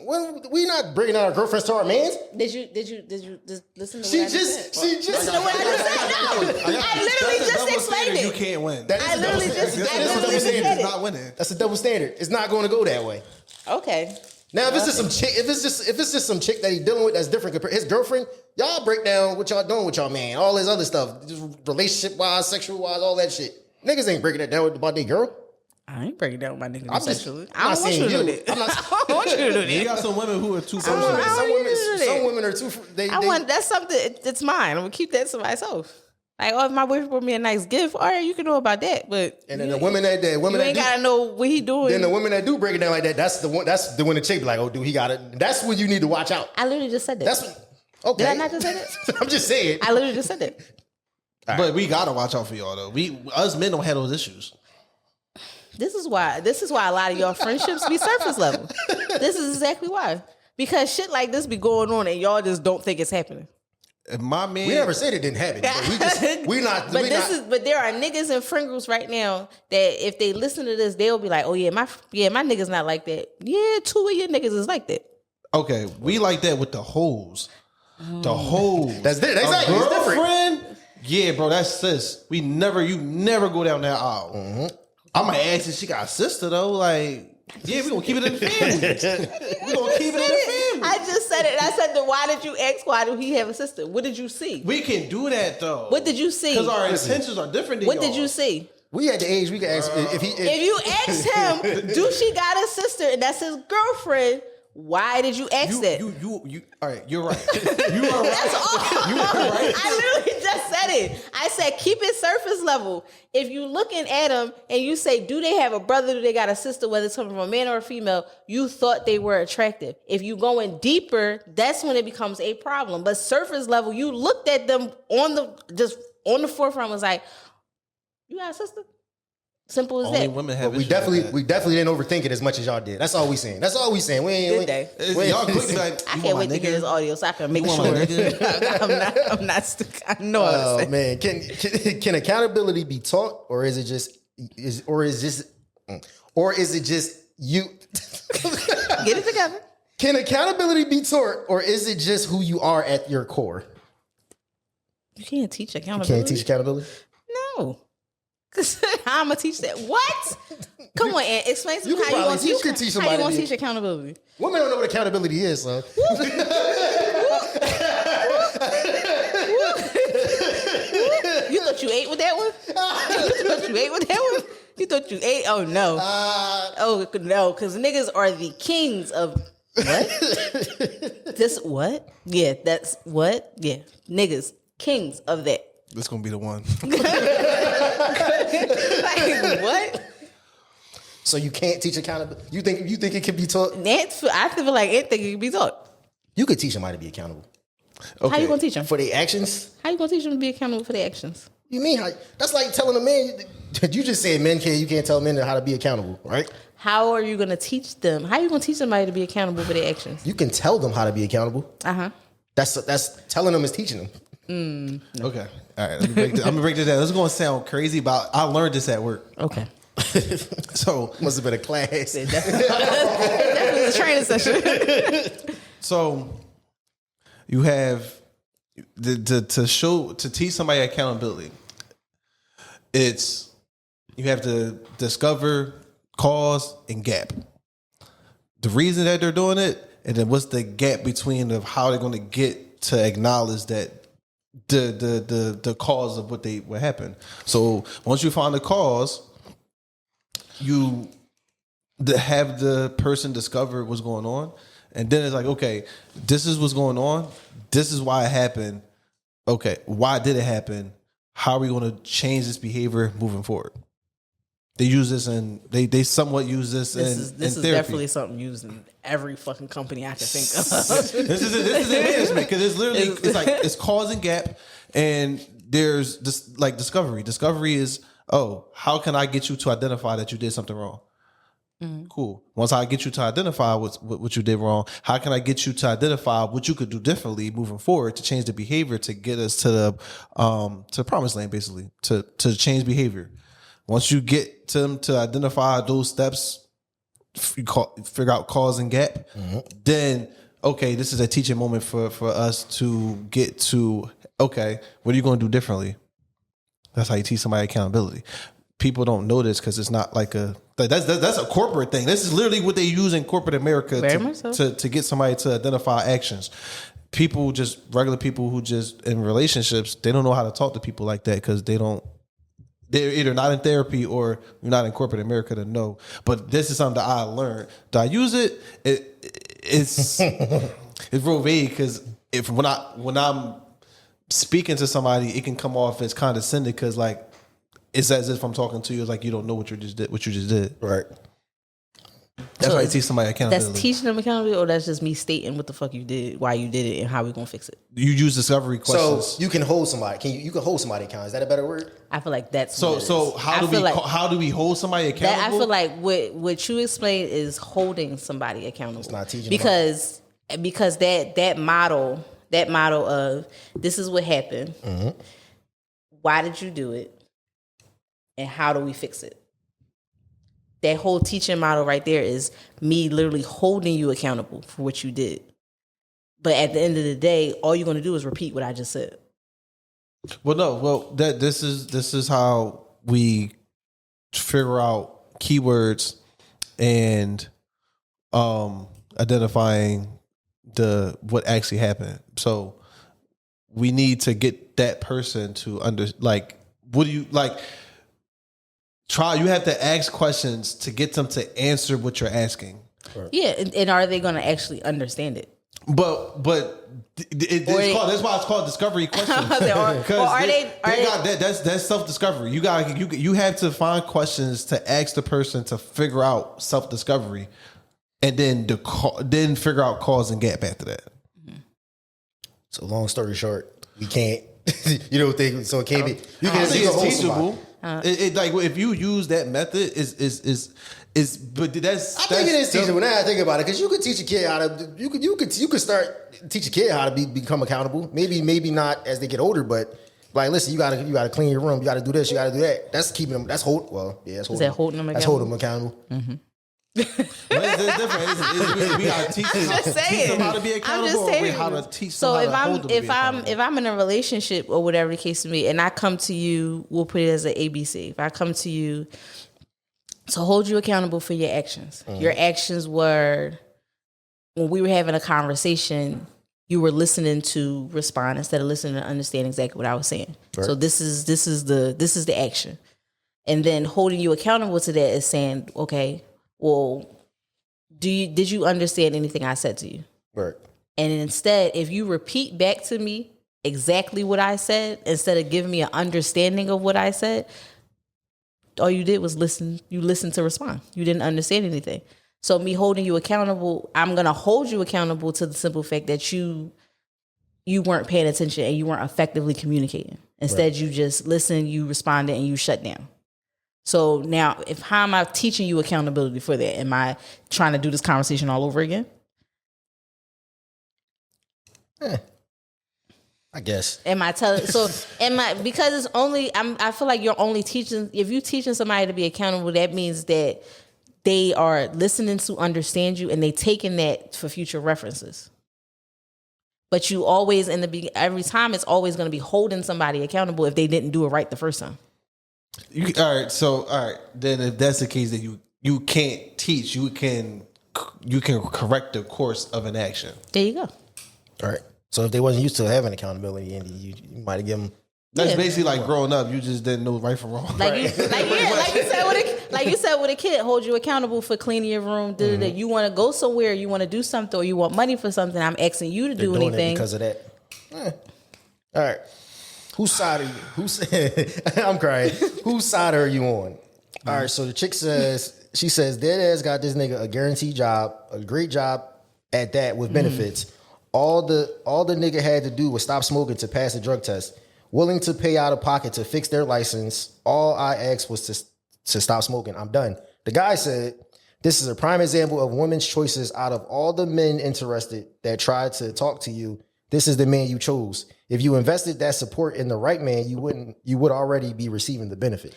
We not bringing out our girlfriends to our mans. Did you just listen to she what just listen to what I just said? No. I literally just explained it. You can't win. That's a double standard. It's not winning. That's a double standard. It's not going to go that way. Okay. Now, if it's just some chick, if it's just some chick that he's dealing with that's different compared his girlfriend, y'all break down what y'all doing with y'all man, all this other stuff, just relationship wise, sexual wise, all that shit. Niggas ain't breaking that down about their girl. I ain't breaking down with my niggas sexually. I don't want you to do that. I don't want you to do that. You got some women who are too Some women are too. That's something. It's mine. I'm gonna keep that to myself. Like, if my boyfriend brought me a nice gift, all right, you can know about that. But and then the women that ain't gotta know what he doing. Then the women that do break it down like that, that's the one. That's the one the chick be like, oh, dude, he got it. That's when you need to watch out. I literally just said that. Okay. Did I not just say that? I'm just saying. I literally just said that. Right. But we gotta watch out for y'all though. Us men don't have those issues. This is why a lot of y'all friendships be surface level. This is exactly why. Because shit like this be going on and y'all just don't think it's happening. My man, we never said it didn't happen. But But there are niggas in friend groups right now that if they listen to this, they'll be like, "Oh my nigga's not like that." Yeah, 2 of your niggas is like that. Okay, we like that with the hoes. The hoes. That's exactly. Girlfriend. Yeah, bro, that's sis. You never go down that aisle. Mm-hmm. I'm gonna ask if she got a sister though. Like, Yeah, we're gonna keep it in the family. We're gonna keep it in the family. I just said it. I said, then why did you ask? Why do he have a sister? What did you see? We can do that though. What did you see? Because our intentions are different than What did you see? We at the age we can ask If you asked him, do she got a sister and that's his girlfriend? Why did you ask that? You. All right, you're right. You are right. That's all. You are right. I literally just said it. I said, keep it surface level. If you looking at them and you say, do they have a brother? Do they got a sister? Whether it's coming from a man or a female, you thought they were attractive. If you going deeper, that's when it becomes a problem. But surface level, you looked at them on the forefront, was like, you got a sister? Simple as Only that. women have. we issues with definitely that. didn't overthink it as much as y'all did. That's all we saying. That's all we saying. Good day. Y'all quick to be like, I you can't want wait my to hear nigga? this audio so I can make You sure. want my nigga? I'm not stupid. I know what I'm Oh saying. man, can accountability be taught, or is it just you? Get it together. Can accountability be taught, or is it just who you are at your core? You can't teach accountability. Can't teach accountability. No. How I'm gonna teach that? What? Come on, Aunt. Explain to me You how can you gonna probably- you teach. can teach How somebody you gonna to- teach accountability? Women don't know what accountability is, son. You thought you ate with that one? You thought you ate with that one? You thought you ate? Oh no. Oh no, because niggas are the kings of what? This what? Yeah, that's what? Yeah, niggas kings of that. This gonna be the one. Like what? So you can't teach accountability. You think it can be taught? I feel like anything can be taught. You could teach somebody to be accountable How you gonna teach them? for their actions. How you gonna teach them to be accountable for their actions? You mean that's like telling a man? You just said you can't tell men how to be accountable, right? How are you gonna teach them? How are you gonna teach somebody to be accountable for their actions? You can tell them how to be accountable. That's telling them is teaching them. Okay. All right. I'm gonna break this down. This is gonna sound crazy, but I learned this at work. Okay. So Must have been a class. Definitely a training session. So you have to teach somebody accountability. It's you have to discover cause and gap. The reason that they're doing it, and then what's the gap between of how they're going to get to acknowledge that the cause of what happened. So once you find the cause, you have the person discover what's going on, and then it's like, okay, this is what's going on. This is why it happened. Okay, why did it happen? How are we going to change this behavior moving forward? They use this and they somewhat use this This in is therapy. definitely something used in every fucking company I can think of. This is management because it's literally it's cause and gap, and there's this like discovery. Discovery is how can I get you to identify that you did something wrong? Cool. Once I get you to identify what you did wrong, how can I get you to identify what you could do differently moving forward to change the behavior to get us to the promised land, basically to change behavior. Once you get to them to identify those steps, figure out cause and gap, then okay, this is a teaching moment for us to get to okay, what are you going to do differently? That's how you teach somebody accountability. People don't know this because it's not like that's a corporate thing. This is literally what they use in corporate America to get somebody to identify actions. Regular people who just in relationships, they don't know how to talk to people like that because they're either not in therapy or you're not in corporate America to know. But this is something that I learned. Do I use it? It's real vague because when I'm speaking to somebody, it can come off as condescending because like it's as if I'm talking to you, it's like you don't know what you just did. Right. That's why I teach somebody accountability. That's teaching them accountability, or that's just me stating what the fuck you did, why you did it, and how we gonna fix it. You use discovery questions. So you can hold somebody. You can hold somebody accountable. Is that a better word? I feel like that's so how do we hold somebody accountable? I feel like what you explained is holding somebody accountable. It's not teaching because that model of this is what happened. Why did you do it? And how do we fix it? That whole teaching model right there is me literally holding you accountable for what you did. But at the end of the day, all you're going to do is repeat what I just said. This is how we figure out keywords and identifying what actually happened. So we need to get that person to what do you like? You have to ask questions to get them to answer what you're asking. Yeah, and are they going to actually understand it? But that's why it's called discovery questions. That's self discovery. You have to find questions to ask the person to figure out self discovery, and then figure out cause and gap after that. So long story short, we can't. You don't think so? It can't be. You can it's teachable. Like if you use that method, but that's. I think it is teachable. Now I think about it, because you could teach a kid how to. You could start teach a kid how to become accountable. Maybe not as they get older, but like, listen, you gotta clean your room. You gotta do this. You gotta do that. That's keeping them. That's holding. Well, yeah, that's holding. Is that holding them accountable? That's holding them accountable. Mm-hmm. It's different. We gotta teach them how to be accountable. How to teach them how to hold them. If I'm in a relationship or whatever the case may be, and I come to you, we'll put it as an ABC. If I come to you to hold you accountable for your actions, your actions were when we were having a conversation, you were listening to respond instead of listening to understand exactly what I was saying. Right. So this is the action, and then holding you accountable to that is saying, okay, well, did you understand anything I said to you? Right. And instead, if you repeat back to me exactly what I said, instead of giving me an understanding of what I said, all you did was listen. You listened to respond. You didn't understand anything. So me holding you accountable, I'm going to hold you accountable to the simple fact that you weren't paying attention and you weren't effectively communicating. Instead, you just listened, you responded, and you shut down. So now, how am I teaching you accountability for that? Am I trying to do this conversation all over again? I guess. Because it's only, I feel like you're only teaching, if you're teaching somebody to be accountable, that means that they are listening to understand you and they taking that for future references. But you always, every time, it's always going to be holding somebody accountable if they didn't do it right the first time. All right. Then if that's the case, then you can't teach. You can correct the course of an action. There you go. All right. So if they wasn't used to having accountability, and you might have given them. That's basically like growing up. You just didn't know right from wrong. Like you said with a kid, hold you accountable for cleaning your room. Mm-hmm. You want to go somewhere, you want to do something, or you want money for something. I'm asking you to do anything because of that. All right. Whose side are you? I'm crying. Whose side are you on? All right. So the chick says, dead ass got this nigga a guaranteed job, a great job at that with benefits. All the nigga had to do was stop smoking to pass the drug test. Willing to pay out of pocket to fix their license. All I asked was to stop smoking. I'm done. The guy said, this is a prime example of women's choices. Out of all the men interested that tried to talk to you, this is the man you chose. If you invested that support in the right man, you would already be receiving the benefit.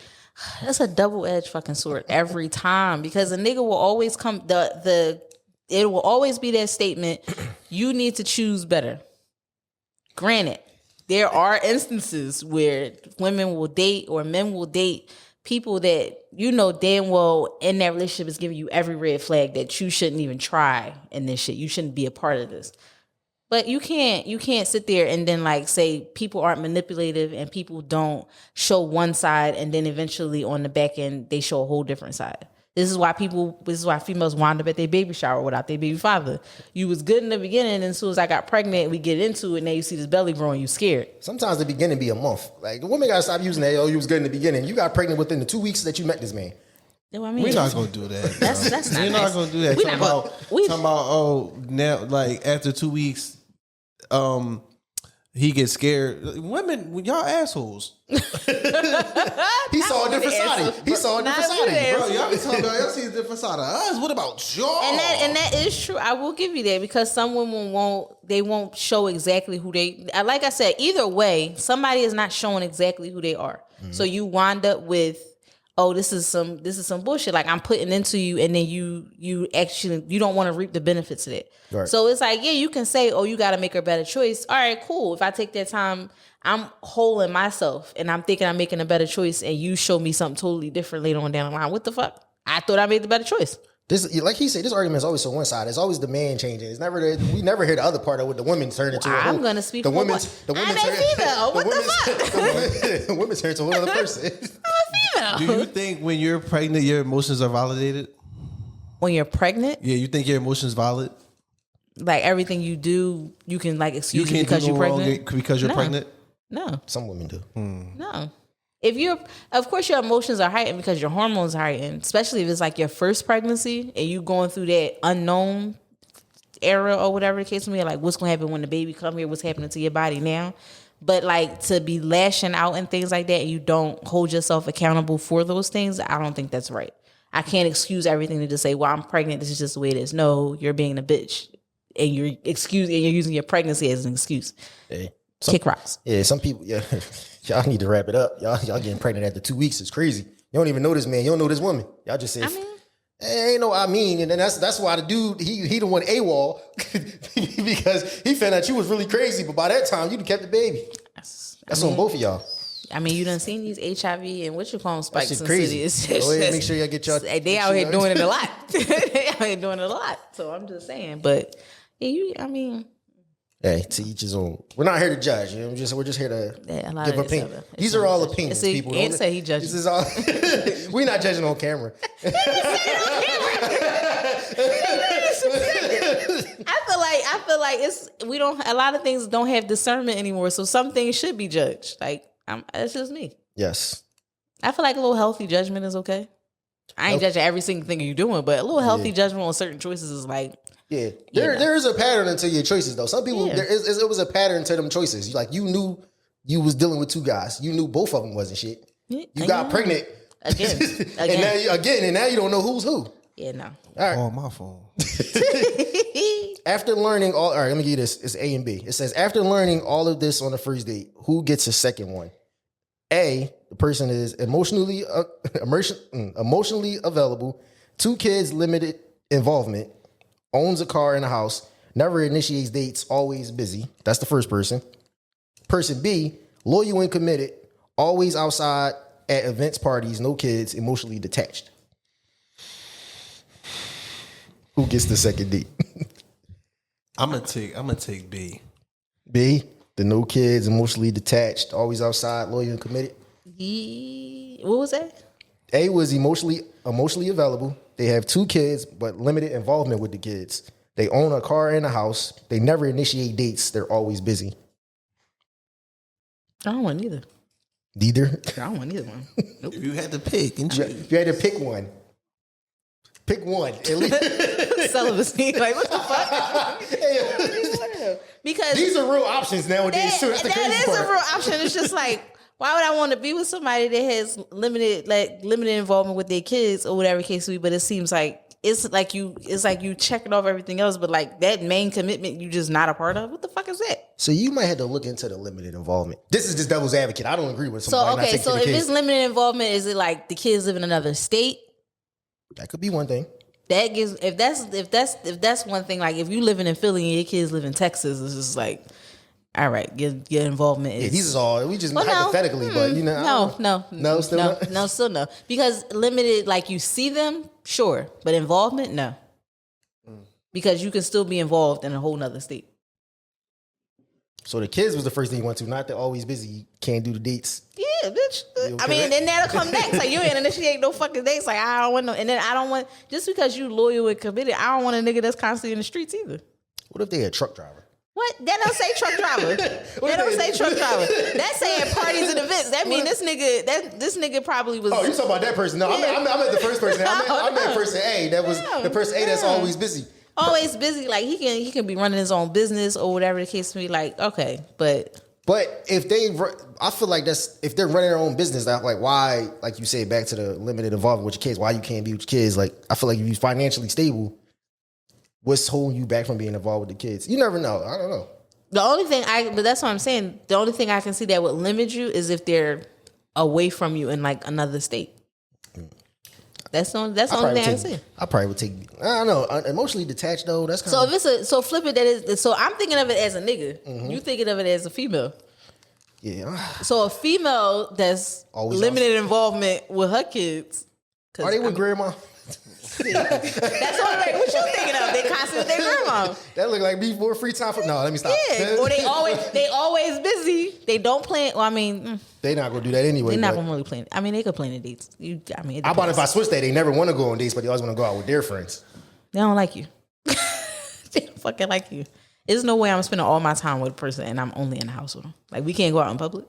That's a double-edged fucking sword every time, because a nigga will always come, it will always be that statement, you need to choose better. Granted, there are instances where women will date or men will date people that you know damn well in that relationship is giving you every red flag that you shouldn't even try in this shit. You shouldn't be a part of this. But you can't sit there and then like say people aren't manipulative and people don't show one side and then eventually on the back end they show a whole different side. This is why females wind up at their baby shower without their baby father. You was good in the beginning, and as soon as I got pregnant, we get into it, and now you see this belly growing, you scared. Sometimes the beginning be a month. Like the woman gotta stop using that, you was good in the beginning. You got pregnant within the 2 weeks that you met this man. You know what I mean? We're not gonna do that. That's not We're not gonna do that. Talking about now, like after 2 weeks, he gets scared. Women, y'all assholes. He saw a different side. He saw a different side of you, bro. Y'all be talking about y'all see a different side of us. What about y'all? And that is true. I will give you that, because some women won't show exactly who they. Like I said, either way, somebody is not showing exactly who they are. Mm-hmm. So you wind up with, oh, this is some bullshit. Like I'm putting into you, and then you actually you don't want to reap the benefits of it. Right. So it's like, yeah, you can say, oh, you got to make a better choice. All right, cool. If I take that time, I'm holding myself, and I'm thinking I'm making a better choice, and you show me something totally different later on down the line. What the fuck? I thought I made the better choice. This, like he said, this argument is always on one side. It's always the man changing. It's never we never hear the other part of what the women turn into. I'm gonna speak the for women. what? The women I'm a female. What the fuck? The women turn to another person. I'm a female. Do you think when you're pregnant, your emotions are validated? When you're pregnant, Yeah, you think your emotions valid? like everything you do, you can like You excuse it can't because do you're no wrong pregnant. because you're No. pregnant. No, Some women do. no. If you're, of course, your emotions are heightened because your hormones are heightened, especially if it's like your first pregnancy and you going through that unknown era or whatever the case may be, like what's going to happen when the baby come here, what's happening to your body now. But like to be lashing out and things like that and you don't hold yourself accountable for those things, I don't think that's right. I can't excuse everything to just say, well, I'm pregnant, this is just the way it is. No, you're being a bitch and you're using your pregnancy as an excuse. Hey, Kick rocks. Yeah, some people. Yeah, y'all need to wrap it up. Y'all getting pregnant after 2 weeks. It's crazy. You don't even know this man. You don't know this woman. Y'all just say, ain't no I mean. And then that's why the dude, he the one AWOL because he found out you was really crazy. But by that time, you done kept the baby. That's on both of y'all. I mean, you done seen these HIV and what you call them spikes in the crazy. city. It's Go ahead and just- make sure y'all get y'all. They out here doing it a lot. They out here doing it a lot. So I'm just saying. But yeah, Hey, to each his own. We're not here to judge. You know, we're just here to a lot give of this opinion. other- These are all opinions. See, People Ant say he judges. This is all. We're not judging on camera. I feel like a lot of things don't have discernment anymore. So some things should be judged. Like that's just me. Yes. I feel like a little healthy judgment is okay. I ain't judging every single thing you're doing, but a little healthy judgment on certain choices is like. Yeah, there is a pattern to your choices though. Some people it was a pattern to them choices. You knew you was dealing with two guys. You knew both of them wasn't shit. You got pregnant again, and now you don't know who's who. Yeah, no. All right. On my phone. After learning all right, let me give you this. It's A and B. It says after learning all of this on the first date, who gets a second one? A, the person is emotionally available, 2 kids, limited involvement, owns a car and a house, never initiates dates, always busy. That's the first person. Person B, loyal and committed, always outside at events, parties, no kids, emotionally detached. Who gets the second date? I'm gonna take B. B, the no kids, emotionally detached, always outside, loyal and committed. What was that? A was emotionally available. They have 2 kids, but limited involvement with the kids. They own a car and a house. They never initiate dates. They're always busy. I don't want either. Neither. I don't want either one. Nope. If you had to pick, and If you had to pick one, pick one. At least. Celibacy. Like, what the fuck? Because These are real options nowadays too. That's the crazy that is part. a real option. It's just like, why would I want to be with somebody that has limited involvement with their kids or whatever case may be? But it seems like it's like you checking off everything else, but like that main commitment you just not a part of. What the fuck is that? So you might have to look into the limited involvement. This is just devil's advocate. I don't agree with somebody not taking So the if kids. it's limited involvement, is it like the kids live in another state? That could be one thing. That gives if that's one thing. Like if you living in Philly and your kids live in Texas, it's just like, all right, your involvement is. Yeah, these is all we just Well, hypothetically, but you know, still no, because limited, like you see them, sure, but involvement, no, because you can still be involved in a whole nother state. So the kids was the first thing you went to, not the always busy, can't do the dates. Yeah, bitch. Okay. I mean, then that'll come next. Like you ain't initiate no fucking dates. Like I don't want no, and then I don't want just because you loyal and committed. I don't want a nigga that's constantly in the streets either. What if they a truck driver? What? That don't say truck driver. That don't say truck driver. That's saying parties and events. That mean this nigga probably was. Oh, you talking about that person? No, Yeah. I meant the first person. I meant No. person A. That was the person A that's always busy. Always busy. Like he can be running his own business or whatever the case may be. Like okay, but if I feel like that's if they're running their own business, that like why, like you said, back to the limited involvement with your kids, why you can't be with your kids. Like I feel like if you're financially stable, what's holding you back from being involved with the kids? You never know. I don't know. the only thing but that's what I'm saying. The only thing I can see that would limit you is if they're away from you in like another state. That's the only thing I can see. I probably would take. I don't know. Emotionally detached though. That's kind of. So flip it. So I'm thinking of it as a nigga. You thinking of it as a female. Yeah. So a female that's Always limited involvement with her kids. Are they with grandma? That's all right. What you thinking of? They constantly with their grandma. That look like before free time for. No, let me stop. Yeah. Or they always busy. They don't plan. Well, I mean, they not gonna do that anyway. they're not gonna really plan. I mean, they could plan the dates. How about if I switch that? They never want to go on dates, but they always want to go out with their friends. They don't like you. They don't fucking like you. There's no way I'm spending all my time with a person and I'm only in the house with them. Like, we can't go out in public.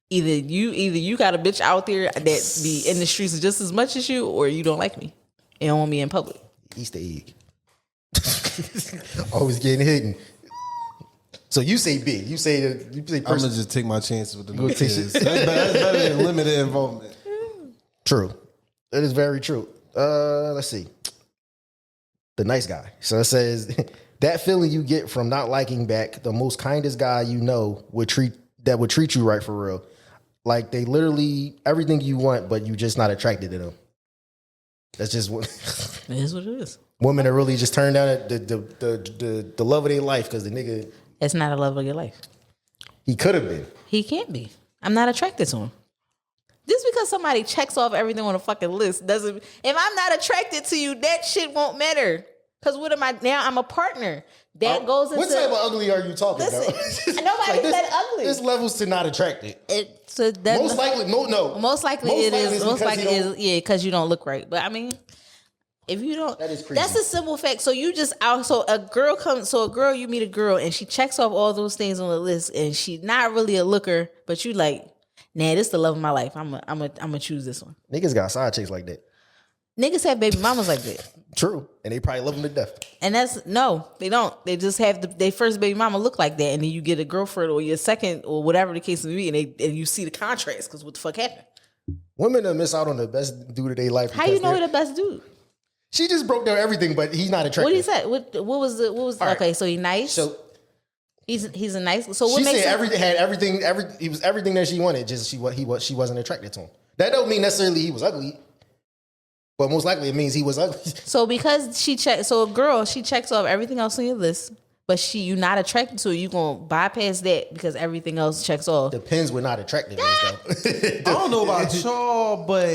Either you got a bitch out there that be in the streets just as much as you, or you don't like me and don't want me in public. Easter egg. Always getting hidden. So you say big. You say person. I'm gonna just take my chances with the new kids. That's better than limited involvement. True. That is very true. Let's see. The nice guy. So it says that feeling you get from not liking back the most kindest guy you know would treat you right for real. Like they literally everything you want, but you just not attracted to them. That's just what it is. What it is. Women are really just turned down at the love of their life because the nigga. It's not a love of your life. He could have been. He can't be. I'm not attracted to him. Just because somebody checks off everything on a fucking list doesn't. If I'm not attracted to you, that shit won't matter. Because what am I now? I'm a partner. That goes into. What type of ugly are you talking about? Nobody said ugly. There's levels to not attracted. Most likely it is. Yeah, because you don't look right. But I mean, if you don't, that is crazy. That's a simple fact. So you just out. So a girl you meet a girl and she checks off all those things on the list, and she's not really a looker, but you like, nah, this is the love of my life. I'm gonna choose this one. Niggas got side chicks like that. Niggas have baby mamas like that. True. And they probably love them to death. And no, they don't. They just have their first baby mama look like that. And then you get a girlfriend or your second or whatever the case may be. And you see the contrast because what the fuck happened? Women that miss out on the best dude of their life. How you know he the best dude? She just broke down everything, but he's not attractive. What he said? What was right. Okay, so he's nice. So he's a nice. So what she makes said he was everything that she wanted, just she wasn't attracted to him. That don't mean necessarily he was ugly. But most likely it means he was ugly. So because a girl, she checks off everything else on your list, but you not attracted to her, you gonna bypass that because everything else checks off. Depends what not attractive is though. I don't know about y'all, but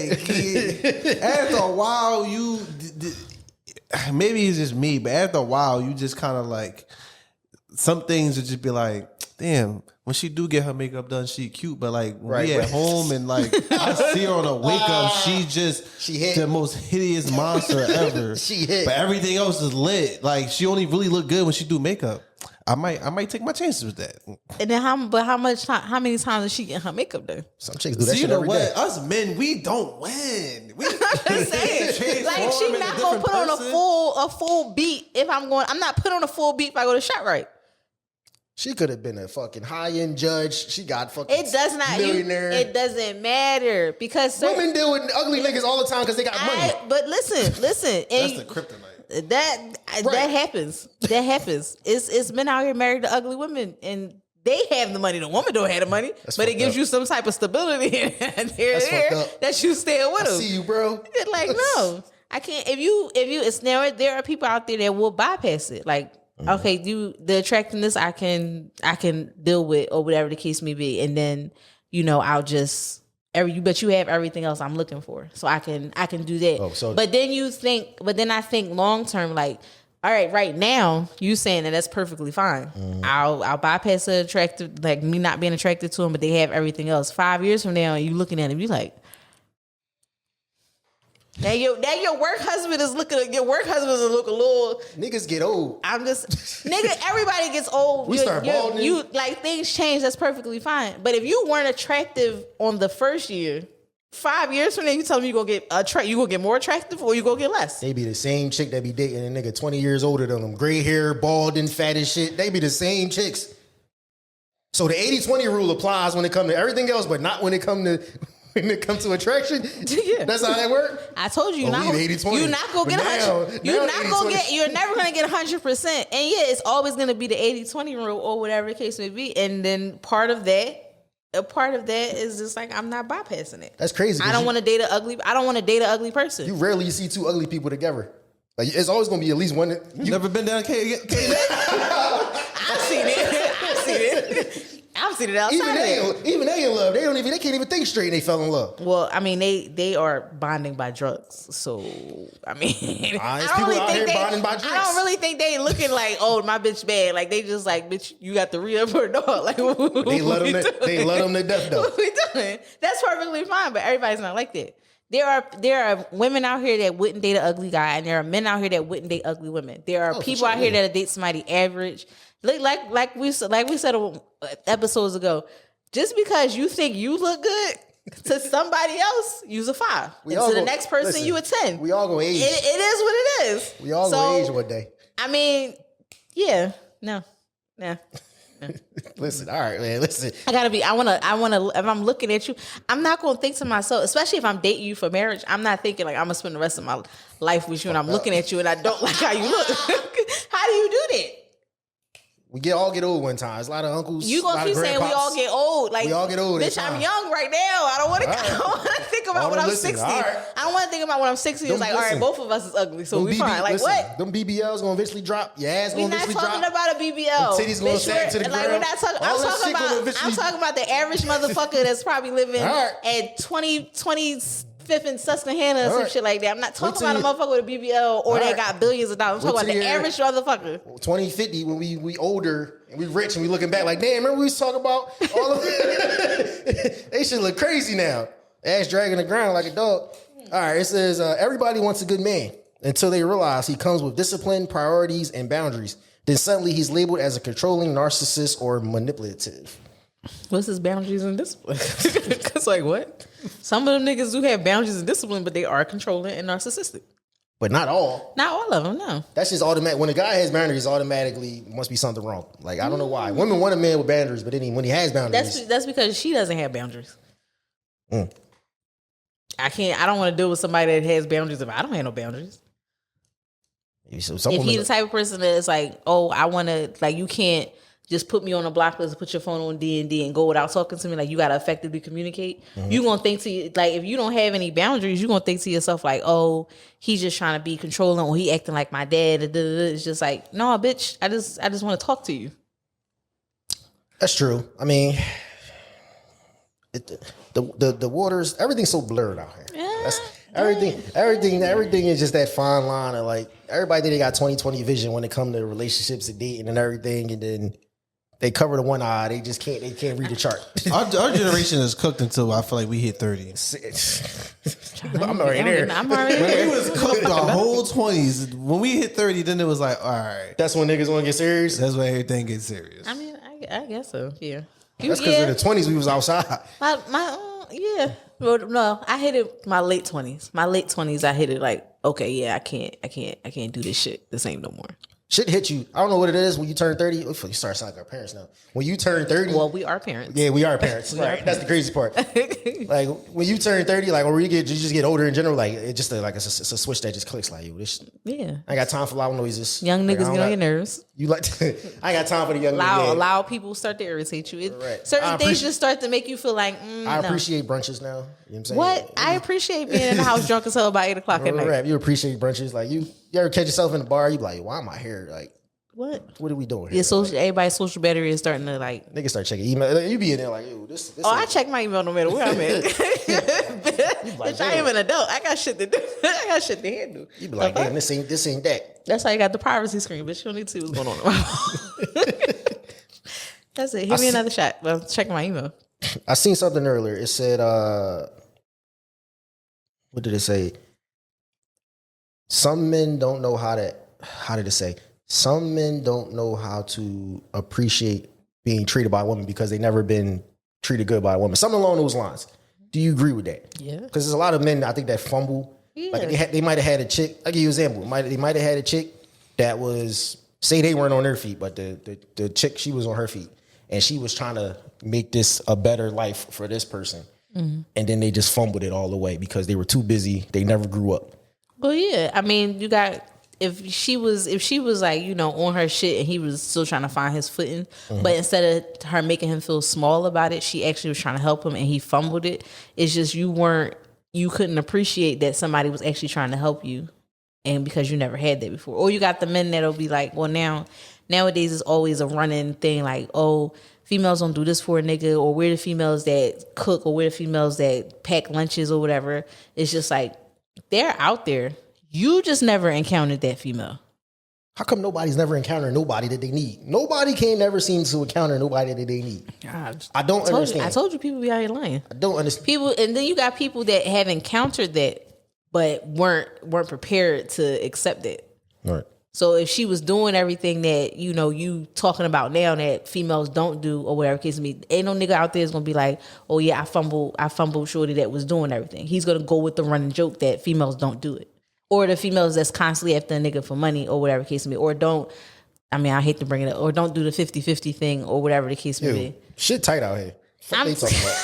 after a while, maybe it's just me, but after a while, you just kind of like some things would just be like, damn. When she do get her makeup done, she cute, but like when we at home and like I see her on a wake up, she the most hideous monster ever. She hit. But everything else is lit. Like she only really look good when she do makeup. I might take my chances with that. And then how many times does she get her makeup done? Some chicks do that shit every day. Us men, we don't win. I'm just saying, like she not gonna put on a full beat if I'm not put on a full beat if I go to ShopRite. She could have been a fucking high-end judge. She got fucking millionaire. It doesn't matter because women deal with ugly niggas all the time because they got money. But listen. That's the kryptonite. That happens. That happens. It's men out here married to ugly women and they have the money. The woman don't have the money, but it gives you some type of stability that you stay with them. I see you, bro. Like no, I can't. There are people out there that will bypass it. Like. Okay, the attractiveness I can deal with or whatever the case may be, and then I'll just but you have everything else I'm looking for, so I can do that. But then I think long term, like, all right, right now you saying that's perfectly fine. I'll bypass the attractive, like me not being attracted to him, but they have everything else. 5 years from now, and you looking at him, you like. Now your work husband is looking a little. Niggas get old. Everybody gets old. We start balding. You like things change. That's perfectly fine. But if you weren't attractive on the first year, 5 years from now, you tell me you gonna get more attractive or you gonna get less. They be the same chick that be dating a nigga 20 years older than them, gray hair, bald and fat as shit. They be the same chicks. So the 80-20 rule applies when it comes to everything else, but not when it comes to. When it comes to attraction, that's how that works. I told you, you're not gonna get 100. You're never gonna get 100%. And it's always gonna be the 80-20 rule or whatever the case may be. And then part of that is just like I'm not bypassing it. That's crazy. I don't want to date an ugly person. You rarely see two ugly people together. Like it's always gonna be at least one. You never been down K? I've seen it. I've seen it outside. Even they in love. They can't even think straight. And they fell in love. Well, I mean, they are bonding by drugs. So I mean, I don't really think they looking like, oh, my bitch bad. Like they just like, bitch, you got the re-up or dog. Like they let them to death though. What we doing? That's perfectly fine, but everybody's not like that. There are women out here that wouldn't date an ugly guy, and there are men out here that wouldn't date ugly women. There are people out here that date somebody average. Like we said episodes ago, just because you think you look good to somebody else, use a 5. And to the next person, you a 10. We all go age. It is what it is. We all go age one day. I mean, yeah, no. Listen, all right, man. Listen, I wanna. If I'm looking at you, I'm not gonna think to myself, especially if I'm dating you for marriage. I'm not thinking like I'm gonna spend the rest of my life with you, and I'm looking at you, and I don't like how you look. How do you do that? We all get old one time. There's a lot of uncles. You gonna keep saying we all get old? Like we all get old. Bitch, I'm young right now. I don't want to think about when I'm 60. I don't want to think about when I'm 60. It's like, all right, both of us is ugly, so we fine. Like what? Them BBLs gonna eventually drop. Your ass gonna eventually drop. We're not talking about a BBL. Titties gonna sag to the ground. We're not talking. I'm talking about the average motherfucker that's probably living at 25th and Susquehanna or some shit like that. I'm not talking about a motherfucker with a BBL or that got billions of dollars. I'm talking about the average motherfucker. 2050 when we older and we rich and we looking back like, damn, remember we was talking about all of it? They should look crazy now. Ass dragging the ground like a dog. All right, it says everybody wants a good man until they realize he comes with discipline, priorities, and boundaries. Then suddenly he's labeled as a controlling narcissist or manipulative. What's his boundaries and discipline? Because like what? Some of them niggas do have boundaries and discipline, but they are controlling and narcissistic. But not all. Not all of them, no. That's just automatic. When a guy has boundaries, automatically must be something wrong. Like, I don't know why. Women want a man with boundaries, but then when he has boundaries. That's because she doesn't have boundaries. I don't want to deal with somebody that has boundaries if I don't have no boundaries. So if he's the type of person that is like, oh, I want to, like, you can't just put me on a block list, put your phone on D&D and go without talking to me. Like, you got to effectively communicate. You going to think to, like, if you don't have any boundaries, you going to think to yourself, like, oh, he's just trying to be controlling or he acting like my dad. It's just like, no, bitch, I just want to talk to you. That's true. I mean, the waters, everything's so blurred out here. That's everything is just that fine line of like, everybody think they got 20/20 vision when it comes to relationships and dating and everything, and then they cover the one eye. They can't read the chart. Our generation is cooked until I feel like we hit 30. I'm already there. We was cooked our whole 20s. When we hit 30, then it was like, all right. That's when niggas want to get serious. That's when everything gets serious. I mean, I guess so. Yeah. That's because in the 20s we was outside. Yeah. Well, no, I hit it my late 20s. My late 20s, I hit it like, okay, yeah, I can't do this shit. This ain't no more. Shit hit you. I don't know what it is when you turn 30. You start sounding like our parents now. When you turn 30. Well, we are parents. Yeah, we are parents. Right. That's the crazy part. Like when you turn 30, like or you just get older in general, like it just it's a switch that just clicks like, yo, this. Yeah. I ain't got time for loud noises. Young niggas get on your nerves. You like I ain't got time for the young niggas. Loud people start to irritate you. Certain things just start to make you feel like, I appreciate brunches now. You know what I'm saying? What? I appreciate being in the house drunk as hell by 8 o'clock at night. You appreciate brunches. Like you ever catch yourself in the bar, you be like, why am I here? Like what are we doing here? Everybody's social battery is starting to like. Niggas start checking email. You be in there like, yo, this. I check my email no matter where I'm at. Bitch, I am an adult. I got shit to do. I got shit to handle. You be like, damn, this ain't that. That's how you got the privacy screen, bitch. You don't need to see what's going on. That's it. Hit me another shot. Well, checking my email. I seen something earlier. It said, what did it say? Some men don't know how did it say? Some men don't know how to appreciate being treated by a woman because they never been treated good by a woman. Something along those lines. Do you agree with that? Yeah. Because there's a lot of men, I think, that fumble. Yeah. Like they might have had a chick. I'll give you an example. They might have had a chick that was, say they weren't on their feet, but the chick, she was on her feet. And she was trying to make this a better life for this person. Mm-hmm. And then they just fumbled it all the way because they were too busy. They never grew up. Well, yeah. I mean, you got... If she was like, you know, on her shit and he was still trying to find his footing, but instead of her making him feel small about it, she actually was trying to help him and he fumbled it. It's just you couldn't appreciate that somebody was actually trying to help you, and because you never had that before. Or you got the men that'll be like, well, nowadays it's always a running thing like, oh, females don't do this for a nigga, or we're the females that cook, or we're the females that pack lunches or whatever. It's just like, they're out there. You just never encountered that female. How come nobody's never encountered nobody that they need? Nobody can never seem to encounter nobody that they need. I don't understand. I told you people be out here lying. I don't understand. People, and then you got people that have encountered that, but weren't prepared to accept it. Right. So if she was doing everything that, you talking about now that females don't do, or whatever case may be, ain't no nigga out there is gonna be like, oh yeah, I fumbled shorty that was doing everything. He's gonna go with the running joke that females don't do it. Or the females that's constantly after a nigga for money, or whatever case may be. Or don't, I hate to bring it up, or don't do the 50-50 thing, or whatever the case may be. Shit tight out here. What they talking about?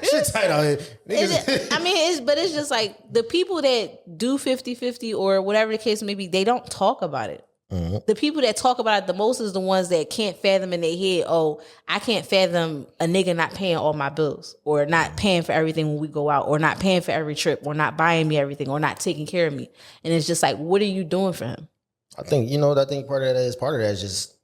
Shit tight out here. But it's just like, the people that do 50-50 or whatever the case may be, they don't talk about it. Mm-hmm. The people that talk about it the most is the ones that can't fathom in their head, oh, I can't fathom a nigga not paying all my bills, or not paying for everything when we go out, or not paying for every trip, or not buying me everything, or not taking care of me. And it's just like, what are you doing for him? I think part of that is just,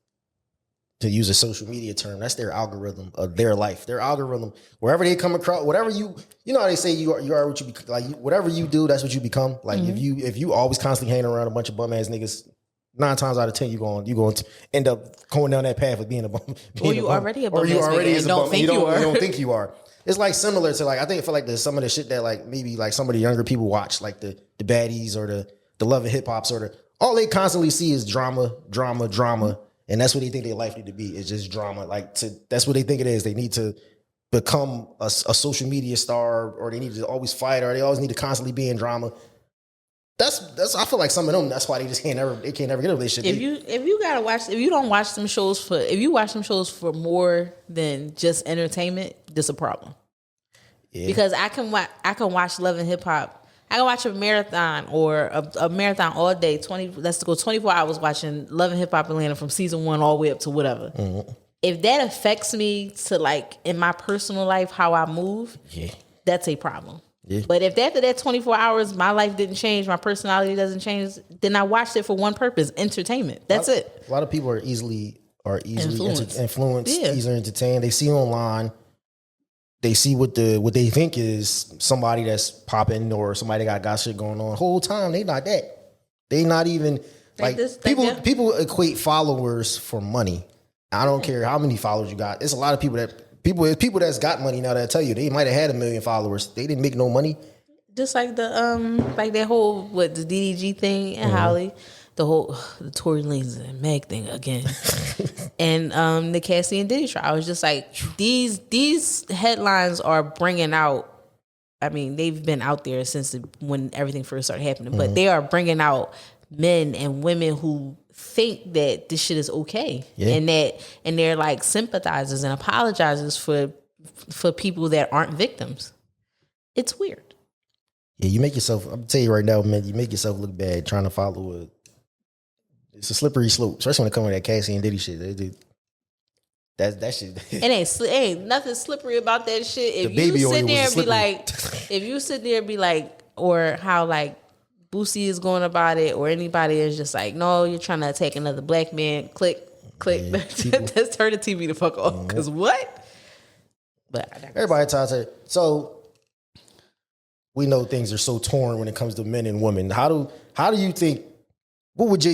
to use a social media term, that's their algorithm of their life. Their algorithm, wherever they come across, whatever how they say you are what you become. Like, whatever you do, that's what you become. Like, if you always constantly hanging around a bunch of bum ass niggas, 9 times out of 10 you're going to end up going down that path of being a bum. Or you already a bum. Or you already is a bum. You don't think you are. It's like similar to, like, I think, I feel like there's some of the shit that, like, maybe like some of the younger people watch, like the baddies or the love and hip hops, or all they constantly see is drama. And that's what they think their life need to be. It's just drama. That's what they think it is. They need to become a social media star, or they need to always fight, or they always need to constantly be in drama. That's I feel like some of them, that's why they can't never get a relationship. If you don't watch them shows for more than just entertainment, there's a problem. Yeah. Because I can watch Love and Hip Hop. I can watch a marathon, or a marathon all day, 24 hours watching Love and Hip Hop Atlanta from season 1 all the way up to whatever. Mm-hmm. If that affects me to, like, in my personal life, how I move, that's a problem. Yeah. But if after that 24 hours, my life didn't change, my personality doesn't change, then I watched it for one purpose: entertainment. That's it. A lot of people are easily influenced, easily entertained. They see online, they see what they think is somebody that's popping, or somebody that got shit going on. The whole time they not that. They not even like people equate followers for money. I don't care how many followers you got. It's a lot of people that's got money now that tell you they might have had 1 million followers. They didn't make no money. Just like that whole the DDG thing and Holly, the Tory Lanez and Meg thing again, and the Cassie and Diddy trial. I was just like, these headlines are bringing out. I mean, they've been out there since when everything first started happening, but they are bringing out men and women who think that this shit is okay, and they're like sympathizers and apologizers for people that aren't victims. It's weird. Yeah, you make yourself. I'm tell you right now, man. You make yourself look bad trying to follow it's a slippery slope, especially when it comes to that Cassie and Diddy shit. That shit. It ain't nothing slippery about that shit. If you sit there and be like, or how like Boosie is going about it, or anybody is just like, no, you're trying to attack another black man. Click. Yeah, let's turn the TV the fuck off. Because what? But everybody talks to it. So we know things are so torn when it comes to men and women. How do you think? What would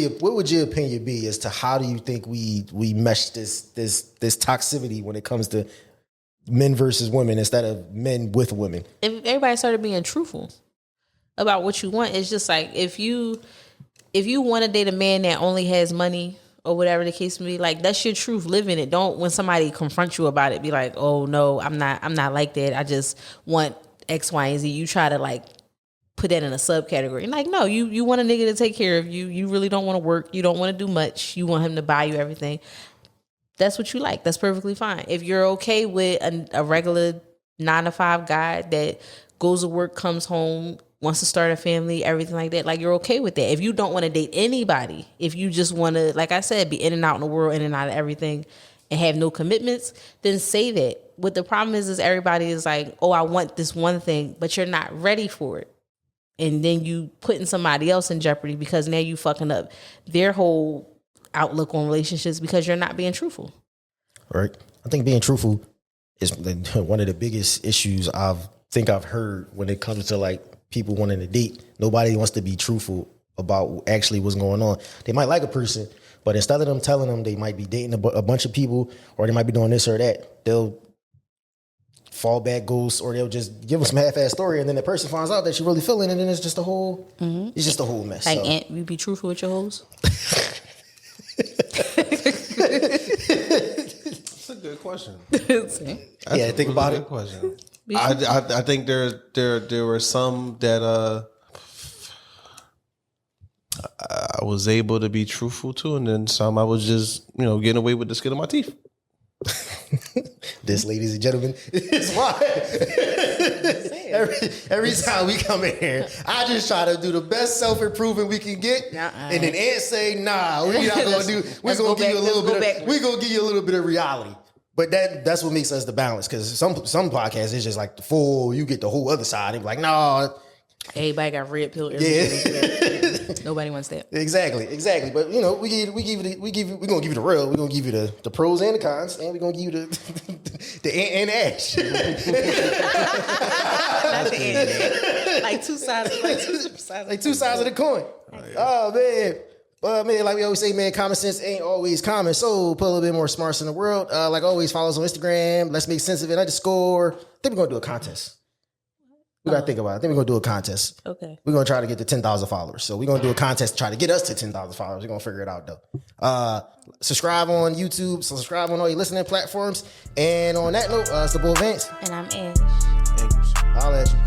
your opinion be as to how do you think we mesh this toxicity when it comes to men versus women instead of men with women? If everybody started being truthful about what you want, it's just like if you want to date a man that only has money or whatever the case may be, like, that's your truth. Live in it. Don't, when somebody confronts you about it, be like, oh no, I'm not like that. I just want X, Y, and Z. You try to like put that in a subcategory. Like, no, you want a nigga to take care of you. You really don't want to work. You don't want to do much. You want him to buy you everything. That's what you like. That's perfectly fine. If you're okay with a regular 9-to-5 guy that goes to work, comes home, wants to start a family, everything like that, like, you're okay with that. If you don't want to date anybody, if you just want to, like I said, be in and out in the world, in and out of everything, and have no commitments, then say that. What the problem is everybody is like, oh, I want this one thing, but you're not ready for it. And then you putting somebody else in jeopardy because now you fucking up their whole outlook on relationships because you're not being truthful. Right. I think being truthful is one of the biggest issues I've heard when it comes to like people wanting to date. Nobody wants to be truthful about actually what's going on. They might like a person, but instead of them telling them they might be dating a bunch of people or they might be doing this or that, they'll fall back ghost, or they'll just give them some half-ass story, and then the person finds out that you're really feeling it, and it's just a whole mess. Like, so. Aunt, you be truthful with your hoes? That's a good question. Yeah, think about it. Question. I think there were some that I was able to be truthful to, and then some I was just getting away with the skin of my teeth. This, ladies and gentlemen, is why every time we come in here, I just try to do the best self-improvement we can get, and then Ant say, "Nah, we're not gonna do. We're gonna give you a little bit. We're gonna give you a little bit of reality." But that's what makes us the balance, because some podcasts is just like the full. You get the whole other side. They be like, "Nah." Everybody got red pill. Nobody wants that. Exactly. But we gonna give you the real. We're gonna give you the pros and the cons, and we're gonna give you the ant and the ash. Not the end. Like two sides. Like two sides of the coin. Oh man. But man, like we always say, man, common sense ain't always common. So put a little bit more smarts in the world. Like always, follow us on Instagram. Let's make sense of it. _. I think we're gonna do a contest. We gotta think about it. I think we're gonna do a contest. Okay. We're gonna try to get to 10,000 followers. So we're gonna do a contest to try to get us to 10,000 followers. We're gonna figure it out though. Subscribe on YouTube. Subscribe on all your listening platforms. And on that note, it's the boy Vance. And I'm Ash. Holla at you.